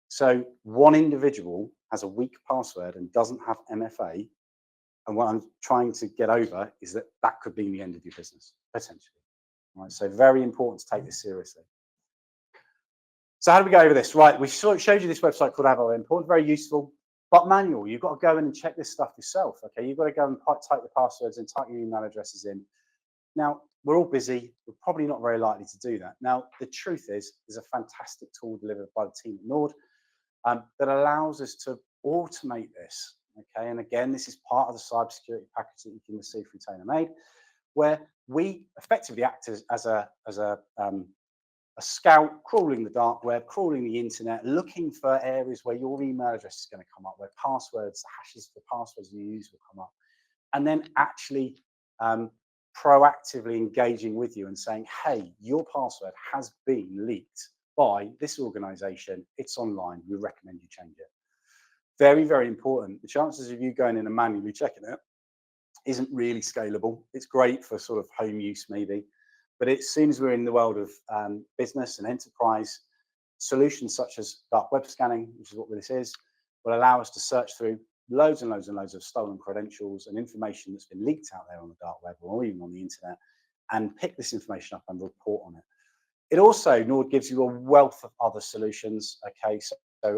So one individual has a weak password and doesn't have MFA, and what I'm trying to get over is that that could be the end of your business potentially. Right, so very important to take this seriously. So how do we go over this? Right, we showed you this website called Avalo Import, very useful, but manual. You've got to go in and check this stuff yourself. Okay, you've got to go and type the passwords and type your email addresses in. Now, we're all busy. We're probably not very likely to do that. Now, the truth is, there's a fantastic tool delivered by the team at Nord that allows us to automate this. Okay, and again, this is part of the cybersecurity package that you can receive from TaylorMade, where we effectively act as a scout, crawling the dark web, crawling the internet, looking for areas where your email address is going to come up, where passwords, the hashes for passwords you use will come up, and then actually proactively engaging with you and saying, hey, your password has been leaked by this organization. It's online. We recommend you change it. Very, very important. The chances of you going in and manually checking it isn't really scalable. It's great for sort of home use maybe, but as soon as we're in the world of business and enterprise, solutions such as dark web scanning, which is what this is, will allow us to search through loads and loads and loads of stolen credentials and information that's been leaked out there on the dark web or even on the internet, and pick this information up and report on it. It also, Nord gives you a wealth of other solutions, okay, so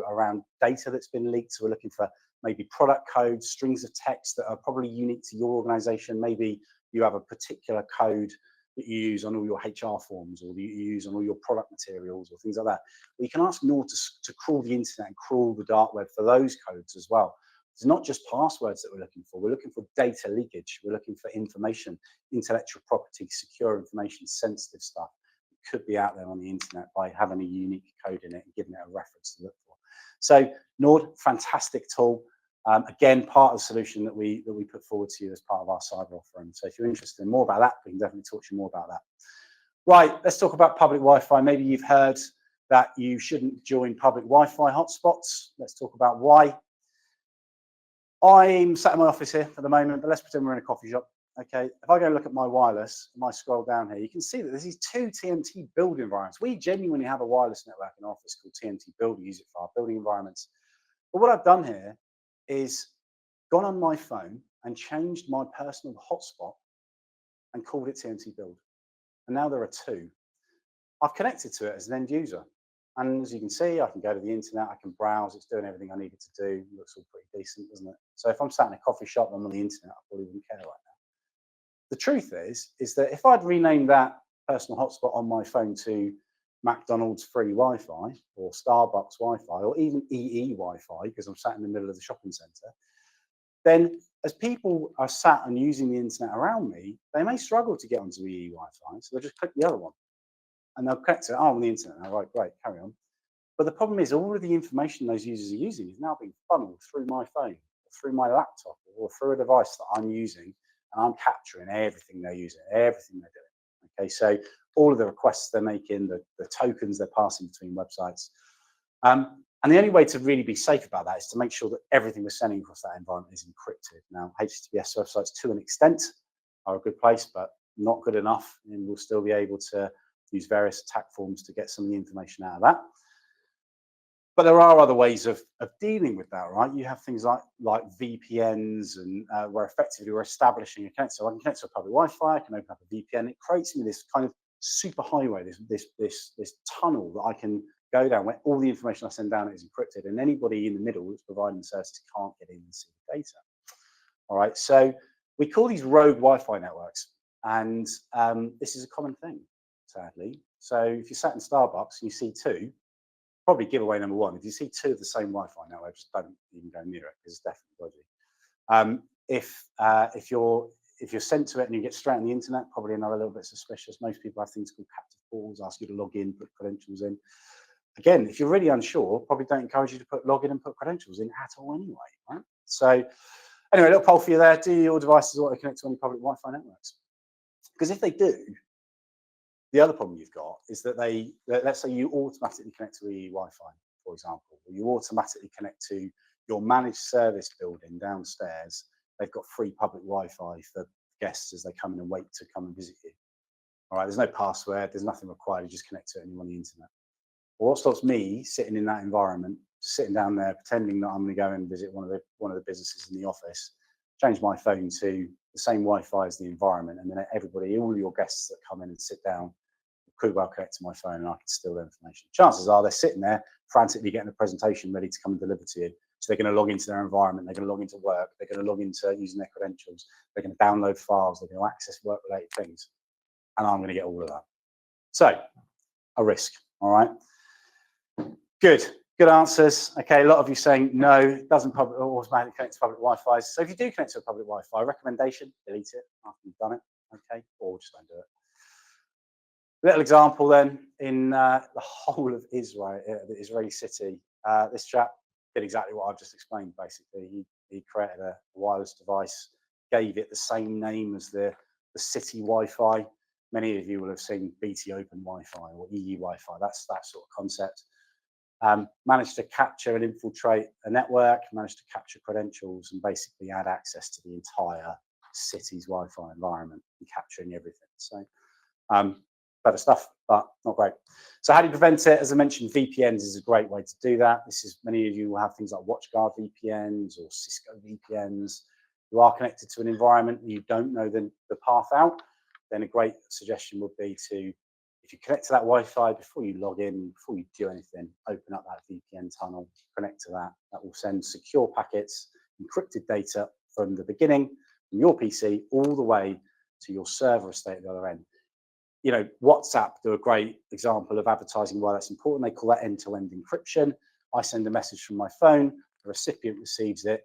around data that's been leaked. So we're looking for maybe product codes, strings of text that are probably unique to your organization. Maybe you have a particular code that you use on all your HR forms or that you use on all your product materials or things like that. Well, you can ask Nord to crawl the internet and crawl the dark web for those codes as well. It's not just passwords that we're looking for. We're looking for data leakage. We're looking for information, intellectual property, secure information, sensitive stuff that could be out there on the internet by having a unique code in it and giving it a reference to look for. So Nord, fantastic tool. Again, part of the solution that we put forward to you as part of our cyber offering. So if you're interested in more about that, we can definitely talk to you more about that. Right, let's talk about public Wi-Fi. Maybe you've heard that you shouldn't join public Wi-Fi hotspots. Let's talk about why. I'm sat in my office here at the moment, but let's pretend we're in a coffee shop. Okay, if I go look at my wireless, and I scroll down here, you can see that there's these two TMT build environments. We genuinely have a wireless network in our office called TMT Build. We use it for our building environments. But what I've done here is gone on my phone and changed my personal hotspot and called it TMT Build. And now there are two. I've connected to it as an end user. And as you can see, I can go to the internet, I can browse, it's doing everything I need it to do. It looks all pretty decent, doesn't it? So if I'm sat in a coffee shop, I'm on the internet, I probably wouldn't care right now. The truth is that if I'd renamed that personal hotspot on my phone to McDonald's free Wi-Fi or Starbucks Wi-Fi or even EE Wi-Fi, because I'm sat in the middle of the shopping centre, then as people are sat and using the internet around me, they may struggle to get onto EE Wi-Fi, so they'll just click the other one and they'll connect to it. Oh, I'm on the internet now, right, great, carry on. But the problem is all of the information those users are using is now being funneled through my phone, or through my laptop, or through a device that I'm using, and I'm capturing everything they're using, everything they're doing. Okay, so all of the requests they're making, the tokens they're passing between websites. And the only way to really be safe about that is to make sure that everything we're sending across that environment is encrypted. Now, HTTPS websites to an extent are a good place, but not good enough, and we'll still be able to use various attack forms to get some of the information out of that. But there are other ways of dealing with that, right? You have things like VPNs, and where effectively we're establishing a connection. So I can connect to a public Wi-Fi, I can open up a VPN. It creates me this kind of super highway, this tunnel that I can go down where all the information I send down is encrypted, and anybody in the middle that's providing the services can't get in and see the data. All right, so we call these rogue Wi-Fi networks, and this is a common thing, sadly. So if you sat in Starbucks and you see two, probably giveaway number one. If you see two of the same Wi-Fi network, just don't even go near it because it's definitely dodgy. If you're sent to it and you get straight on the internet, probably another little bit suspicious. Most people have things called captive calls, ask you to log in, put credentials in. Again, if you're really unsure, probably don't encourage you to log in and put credentials in at all anyway, right? So anyway, a little poll for you there. Do your devices auto connect to any public Wi-Fi networks? Because if they do, the other problem you've got is that let's say you automatically connect to EE Wi-Fi, for example, or you automatically connect to your managed service building downstairs. They've got free public Wi-Fi for guests as they come in and wait to come and visit you. All right, there's no password, there's nothing required, you just connect to it and you're on the internet. Well, what stops me sitting in that environment, just sitting down there pretending that I'm going to go and visit one of the businesses in the office, change my phone to the same Wi-Fi as the environment, and then everybody, all your guests that come in and sit down, could well connect to my phone and I could steal their information. Chances are they're sitting there frantically getting a presentation ready to come and deliver to you. So they're going to log into their environment, they're going to log into work, they're going to log into using their credentials, they're going to download files, they're going to access work-related things, and I'm going to get all of that. So, a risk, all right? Good answers. Okay, a lot of you saying no, it doesn't automatically connect to public Wi-Fi. So if you do connect to a public Wi-Fi, recommendation, delete it after you've done it, okay? Or just don't do it. Little example then, in the whole of Israel, the Israeli city, this chap did exactly what I've just explained, basically. He created a wireless device, gave it the same name as the city Wi-Fi. Many of you will have seen BT Open Wi-Fi or EE Wi-Fi, that's that sort of concept. Managed to capture and infiltrate a network, managed to capture credentials and basically add access to the entire city's Wi-Fi environment and capturing everything. So, better stuff, but not great. So how do you prevent it? As I mentioned, VPNs is a great way to do that. Many of you will have things like WatchGuard VPNs or Cisco VPNs. You are connected to an environment and you don't know the path out, then a great suggestion would be to, if you connect to that Wi-Fi, before you log in, before you do anything, open up that VPN tunnel, connect to that. That will send secure packets, encrypted data from the beginning, from your PC, all the way to your server estate at the other end. You know, WhatsApp do a great example of advertising why that's important. They call that end-to-end encryption. I send a message from my phone, the recipient receives it,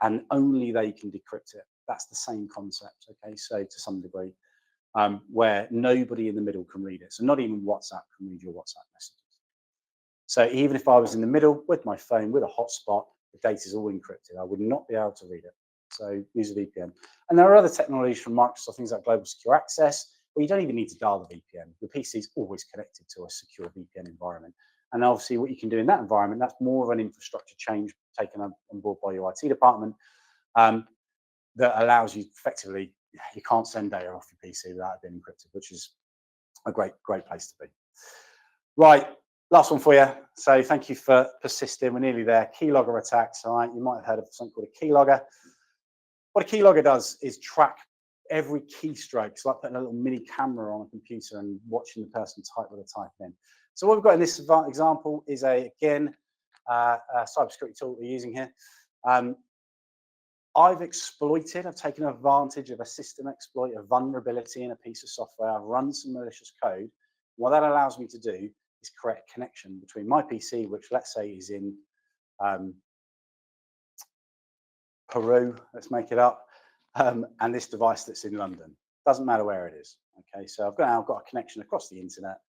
and only they can decrypt it. That's the same concept, okay? So to some degree, where nobody in the middle can read it. So not even WhatsApp can read your WhatsApp messages. So even if I was in the middle with my phone, with a hotspot, the data is all encrypted. I would not be able to read it. So use a VPN. And there are other technologies from Microsoft, things like Global Secure Access, where you don't even need to dial the VPN. The PC is always connected to a secure VPN environment. And obviously what you can do in that environment, that's more of an infrastructure change taken on board by your IT department that allows you effectively, you can't send data off your PC without it being encrypted, which is a great place to be. Right, last one for you. So thank you for persisting. We're nearly there. Keylogger attacks, all right? You might have heard of something called a keylogger. What a keylogger does is track every keystroke. It's like putting a little mini camera on a computer and watching the person type what they're typing in. So what we've got in this example is a cybersecurity tool we're using here. I've taken advantage of a system exploit, a vulnerability in a piece of software. I've run some malicious code. What that allows me to do is create a connection between my PC, which let's say is in Peru, let's make it up, and this device that's in London. Doesn't matter where it is. Okay, so I've got a connection across the internet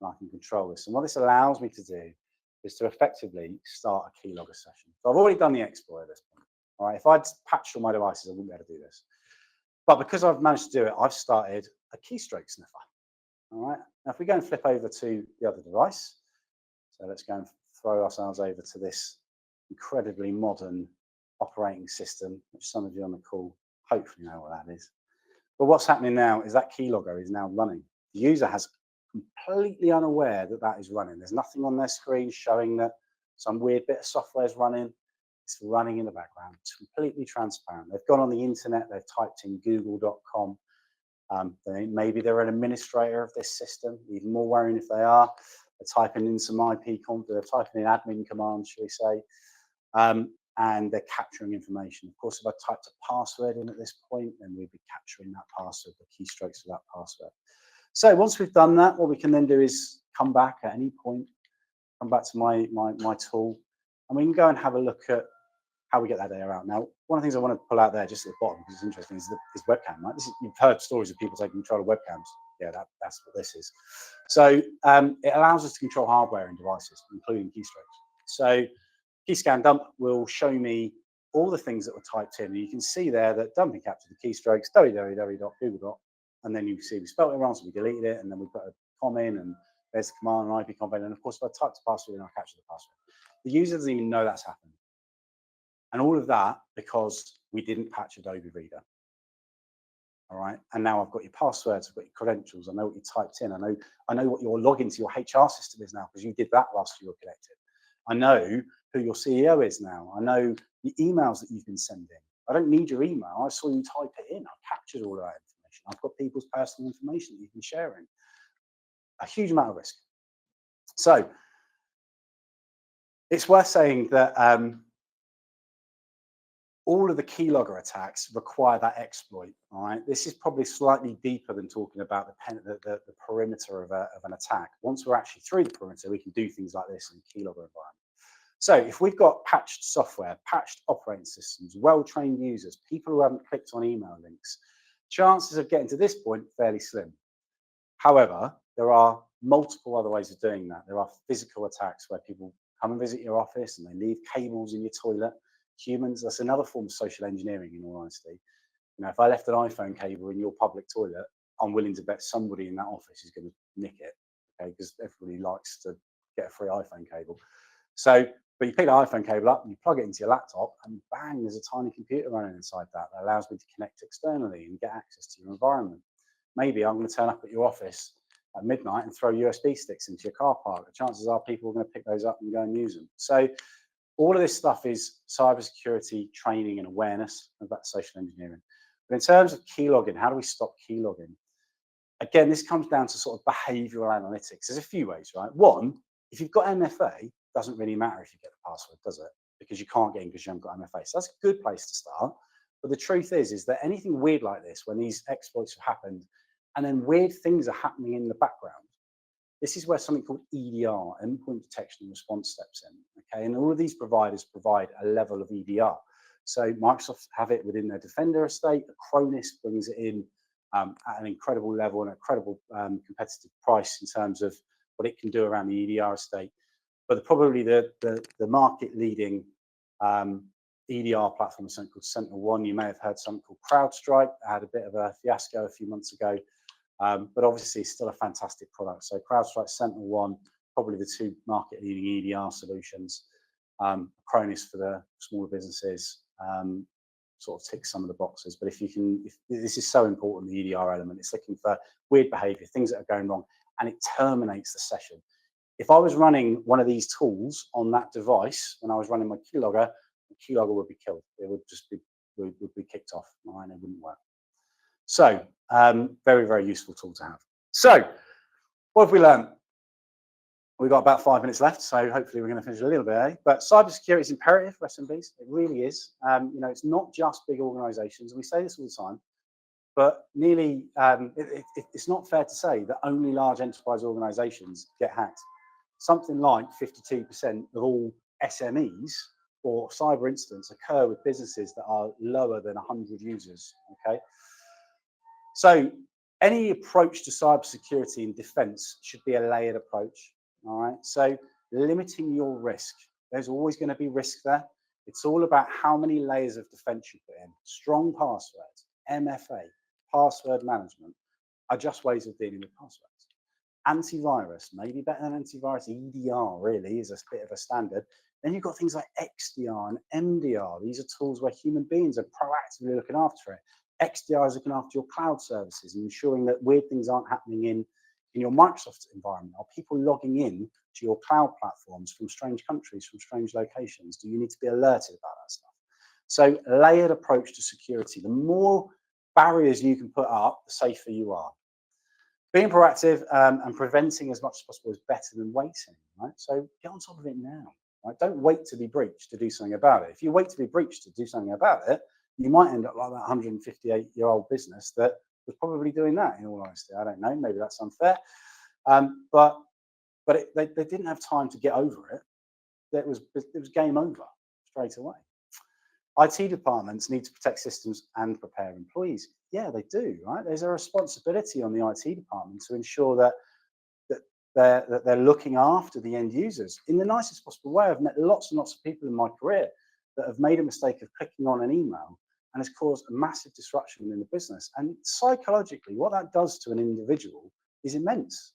and I can control this. And what this allows me to do is to effectively start a keylogger session. So I've already done the exploit at this point. All right, if I'd patched all my devices, I wouldn't be able to do this. But because I've managed to do it, I've started a keystroke sniffer. All right, now if we go and flip over to the other device, so let's go and throw ourselves over to this incredibly modern operating system, which some of you on the call hopefully know what that is. But what's happening now is that keylogger is now running. The user has completely unaware that that is running. There's nothing on their screen showing that some weird bit of software is running. It's running in the background. It's completely transparent. They've gone on the internet. They've typed in google.com. Maybe they're an administrator of this system. Even more worrying if they are. They're typing in some IP content. They're typing in admin commands, shall we say. And they're capturing information. Of course, if I typed a password in at this point, then we'd be capturing that password, the keystrokes of that password. So once we've done that, what we can then do is come back at any point, come back to my tool, and we can go and have a look at how we get that data out. Now, one of the things I want to pull out there, just at the bottom, because it's interesting, is webcam. Right? You've heard stories of people taking control of webcams. Yeah, that's what this is. So it allows us to control hardware and devices, including keystrokes. So Keyscan dump will show me all the things that were typed in. And you can see there that dumping captured the keystrokes, www.google. And then you can see we spelled it wrong, so we deleted it, and then we put a com in, and there's the command and IP content. And of course, if I type the password in, I'll capture the password. The user doesn't even know that's happened. And all of that because we didn't patch Adobe Reader. All right. And now I've got your passwords, I've got your credentials, I know what you typed in, I know what your login to your HR system is now, because you did that whilst you were connected. I know who your CEO is now. I know the emails that you've been sending. I don't need your email. I saw you type it in. I've captured all of that information. I've got people's personal information that you've been sharing. A huge amount of risk. So it's worth saying that all of the keylogger attacks require that exploit. All right, this is probably slightly deeper than talking about the perimeter of an attack. Once we're actually through the perimeter, we can do things like this in a keylogger environment. So if we've got patched software, patched operating systems, well-trained users, people who haven't clicked on email links, chances of getting to this point fairly slim. However, there are multiple other ways of doing that. There are physical attacks where people come and visit your office and they leave cables in your toilet. Humans, that's another form of social engineering, in all honesty. You know, if I left an iPhone cable in your public toilet, I'm willing to bet somebody in that office is going to nick it, okay? Because everybody likes to get a free iPhone cable. So, but you pick the iPhone cable up and you plug it into your laptop, and bang, there's a tiny computer running inside that allows me to connect externally and get access to your environment. Maybe I'm going to turn up at your office at midnight and throw USB sticks into your car park. The chances are people are going to pick those up and go and use them. So all of this stuff is cybersecurity training and awareness about social engineering. But in terms of keylogging, how do we stop keylogging? Again, this comes down to sort of behavioral analytics. There's a few ways, right? One, if you've got MFA, it doesn't really matter if you get the password, does it? Because you can't get in because you haven't got MFA. So that's a good place to start. But the truth is that anything weird like this, when these exploits have happened, and then weird things are happening in the background, this is where something called EDR, endpoint detection and response, steps in. Okay, and all of these providers provide a level of EDR. So Microsoft have it within their Defender estate. Acronis brings it in at an incredible level and a credible competitive price in terms of what it can do around the EDR estate. But probably the market leading EDR platform is something called SentinelOne. You may have heard something called CrowdStrike. I had a bit of a fiasco a few months ago. But obviously still a fantastic product. So CrowdStrike, SentinelOne, probably the two market-leading EDR solutions. Acronis for the smaller businesses, sort of ticks some of the boxes. But if this is so important, the EDR element, it's looking for weird behavior, things that are going wrong, and it terminates the session. If I was running one of these tools on that device, when I was running my keylogger, the keylogger would be killed. It would just be, would be kicked off, and it wouldn't work. So very, very useful tool to have. So what have we learned? We've got about 5 minutes left, so hopefully we're going to finish a little bit early. But cybersecurity is imperative for SMBs. It really is. You know, it's not just big organizations. And we say this all the time, but nearly, it's not fair to say that only large enterprise organizations get hacked. Something like 52% of all SMEs or cyber incidents occur with businesses that are lower than 100 users, okay? So any approach to cybersecurity and defense should be a layered approach, all right? So limiting your risk. There's always going to be risk there. It's all about how many layers of defense you put in. Strong passwords, MFA, password management are just ways of dealing with passwords. Antivirus, maybe better than antivirus. EDR really is a bit of a standard. Then you've got things like XDR and MDR. These are tools where human beings are proactively looking after it. XDR is looking after your cloud services and ensuring that weird things aren't happening in your Microsoft environment. Are people logging in to your cloud platforms from strange countries, from strange locations? Do you need to be alerted about that stuff? So layered approach to security. The more barriers you can put up, the safer you are. Being proactive and preventing as much as possible is better than waiting, right? So get on top of it now, right? Don't wait to be breached to do something about it. If you wait to be breached to do something about it, you might end up like that 158-year-old business that was probably doing that, in all honesty. I don't know, maybe that's unfair. But they didn't have time to get over it. It was game over straight away. IT departments need to protect systems and prepare employees. Yeah, they do, right? There's a responsibility on the IT department to ensure that they're looking after the end users in the nicest possible way. I've met lots and lots of people in my career that have made a mistake of clicking on an email and has caused a massive disruption in the business. And psychologically, what that does to an individual is immense.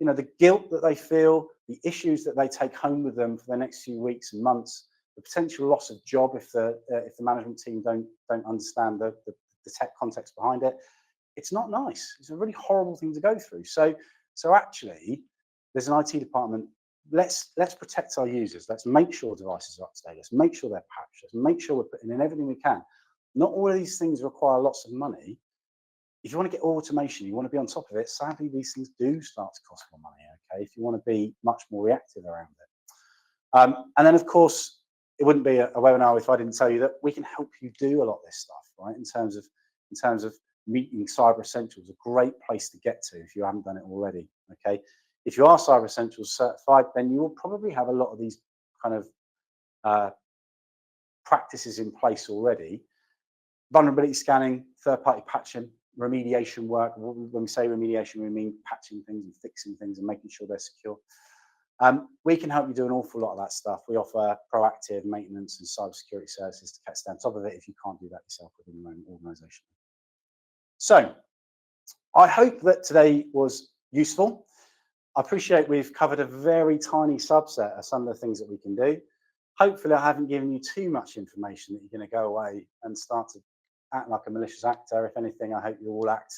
You know, the guilt that they feel, the issues that they take home with them for the next few weeks and months, the potential loss of job if the management team don't understand the tech context behind it. It's not nice. It's a really horrible thing to go through. So actually, there's an IT department. Let's protect our users. Let's make sure devices are up to date. Let's make sure they're patched. Let's make sure we're putting in everything we can. Not all of these things require lots of money. If you want to get automation, you want to be on top of it. Sadly, these things do start to cost more money. Okay, if you want to be much more reactive around it, and then of course, it wouldn't be a webinar if I didn't tell you that we can help you do a lot of this stuff, right? In terms of meeting Cyber Essentials, a great place to get to if you haven't done it already. Okay, if you are Cyber Essentials certified, then you will probably have a lot of these kind of practices in place already. Vulnerability scanning, third-party patching, remediation work. When we say remediation, we mean patching things and fixing things and making sure they're secure. We can help you do an awful lot of that stuff. We offer proactive maintenance and cybersecurity services to stay on top of it if you can't do that yourself within your own organisation. So I hope that today was useful. I appreciate we've covered a very tiny subset of some of the things that we can do. Hopefully I haven't given you too much information that you're going to go away and start to act like a malicious actor. If anything, I hope you all act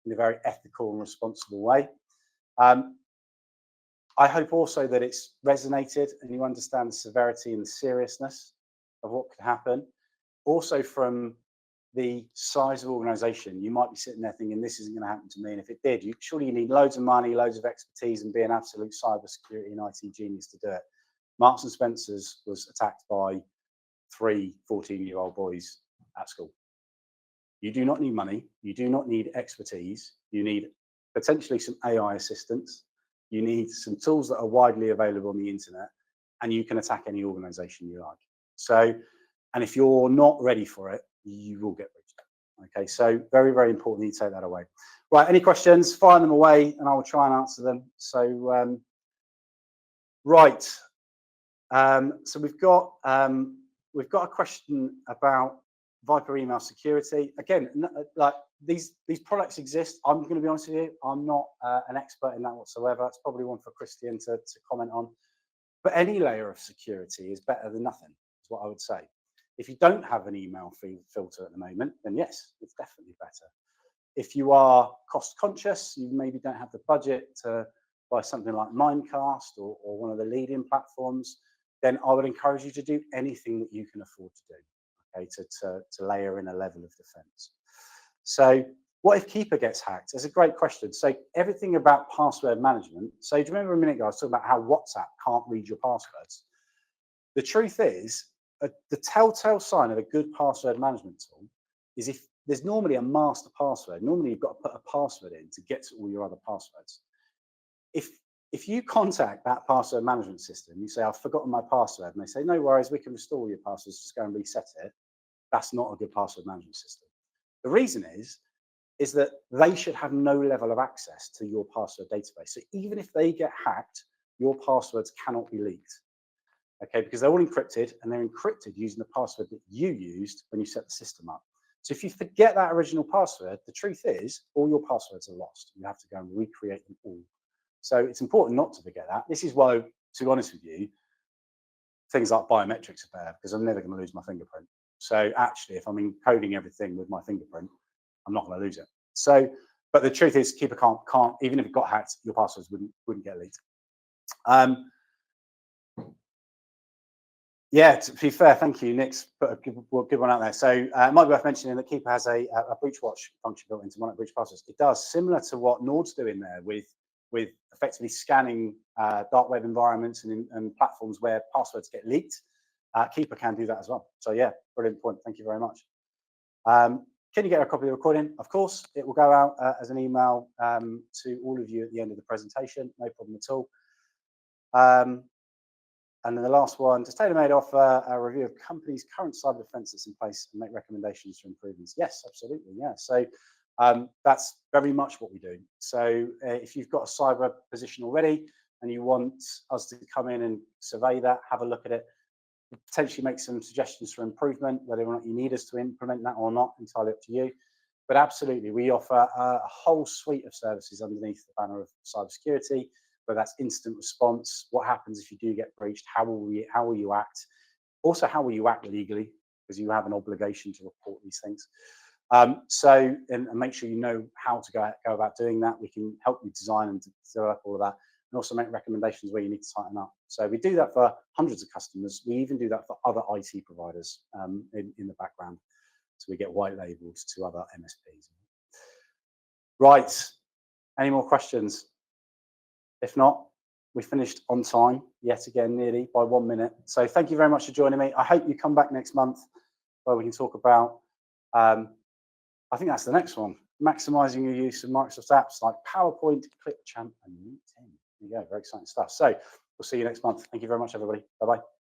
in a very ethical and responsible way. I hope also that it's resonated and you understand the severity and the seriousness of what could happen. Also from the size of organisation, you might be sitting there thinking this isn't going to happen to me, and if it did, surely you need loads of money, loads of expertise, and be an absolute cybersecurity and IT genius to do it. Marks and Spencer's was attacked by 3 14-year-old boys at school. You do not need money. You do not need expertise. You need potentially some AI assistance. You need some tools that are widely available on the internet, and you can attack any organisation you like. So, and if you're not ready for it, you will get breached. Okay, so very, very important you take that away. Right, any questions? Fire them away, and I will try and answer them. So, right. So we've got a question about Viper email security. Again, like these products exist. I'm going to be honest with you, I'm not an expert in that whatsoever. It's probably one for Christian to comment on. But any layer of security is better than nothing, is what I would say. If you don't have an email filter at the moment, then yes, it's definitely better. If you are cost conscious, you maybe don't have the budget to buy something like Mimecast or one of the leading platforms, then I would encourage you to do anything that you can afford to do, okay, to layer in a level of defense. So what if Keeper gets hacked? That's a great question. So everything about password management. So do you remember a minute ago I was talking about how WhatsApp can't read your passwords? The truth is, the telltale sign of a good password management tool is if there's normally a master password. Normally you've got to put a password in to get to all your other passwords. If you contact that password management system, you say, I've forgotten my password, and they say, no worries, we can restore your passwords, just go and reset it. That's not a good password management system. The reason is that they should have no level of access to your password database. So even if they get hacked, your passwords cannot be leaked. Okay, because they're all encrypted, and they're encrypted using the password that you used when you set the system up. So if you forget that original password, the truth is all your passwords are lost. You have to go and recreate them all. So it's important not to forget that. This is why, to be honest with you, things like biometrics are better, because I'm never going to lose my fingerprint. So actually, if I'm encoding everything with my fingerprint, I'm not going to lose it. So, but the truth is, Keeper can't even if it got hacked, your passwords wouldn't get leaked. Yeah, to be fair, thank you, Nick's put a good one out there. So it might be worth mentioning that Keeper has a breach watch function built into monitor breach passwords. It does similar to what Nord's doing there with effectively scanning dark web environments and platforms where passwords get leaked. Keeper can do that as well. So yeah, brilliant point. Thank you very much. Can you get a copy of the recording? Of course, it will go out as an email to all of you at the end of the presentation. No problem at all. And then the last one, does TaylorMade offer a review of companies' current cyber defences in place and make recommendations for improvements? Yes, absolutely. Yeah. So that's very much what we do. So if you've got a cyber position already and you want us to come in and survey that, have a look at it, potentially make some suggestions for improvement, whether or not you need us to implement that or not, entirely up to you. But absolutely, we offer a whole suite of services underneath the banner of cybersecurity, whether that's instant response, what happens if you do get breached, how will you act, also how will you act legally, because you have an obligation to report these things. So make sure you know how to go about doing that. We can help you design and develop all of that, and also make recommendations where you need to tighten up. So we do that for hundreds of customers. We even do that for other IT providers in the background. So we get white labels to other MSPs. Right, any more questions? If not, we finished on time, yet again, nearly by 1 minute. So thank you very much for joining me. I hope you come back next month where we can talk about, I think that's the next one, maximizing your use of Microsoft apps like PowerPoint, Clipchamp, and LinkedIn. There you go, very exciting stuff. So we'll see you next month. Thank you very much, everybody. Bye-bye.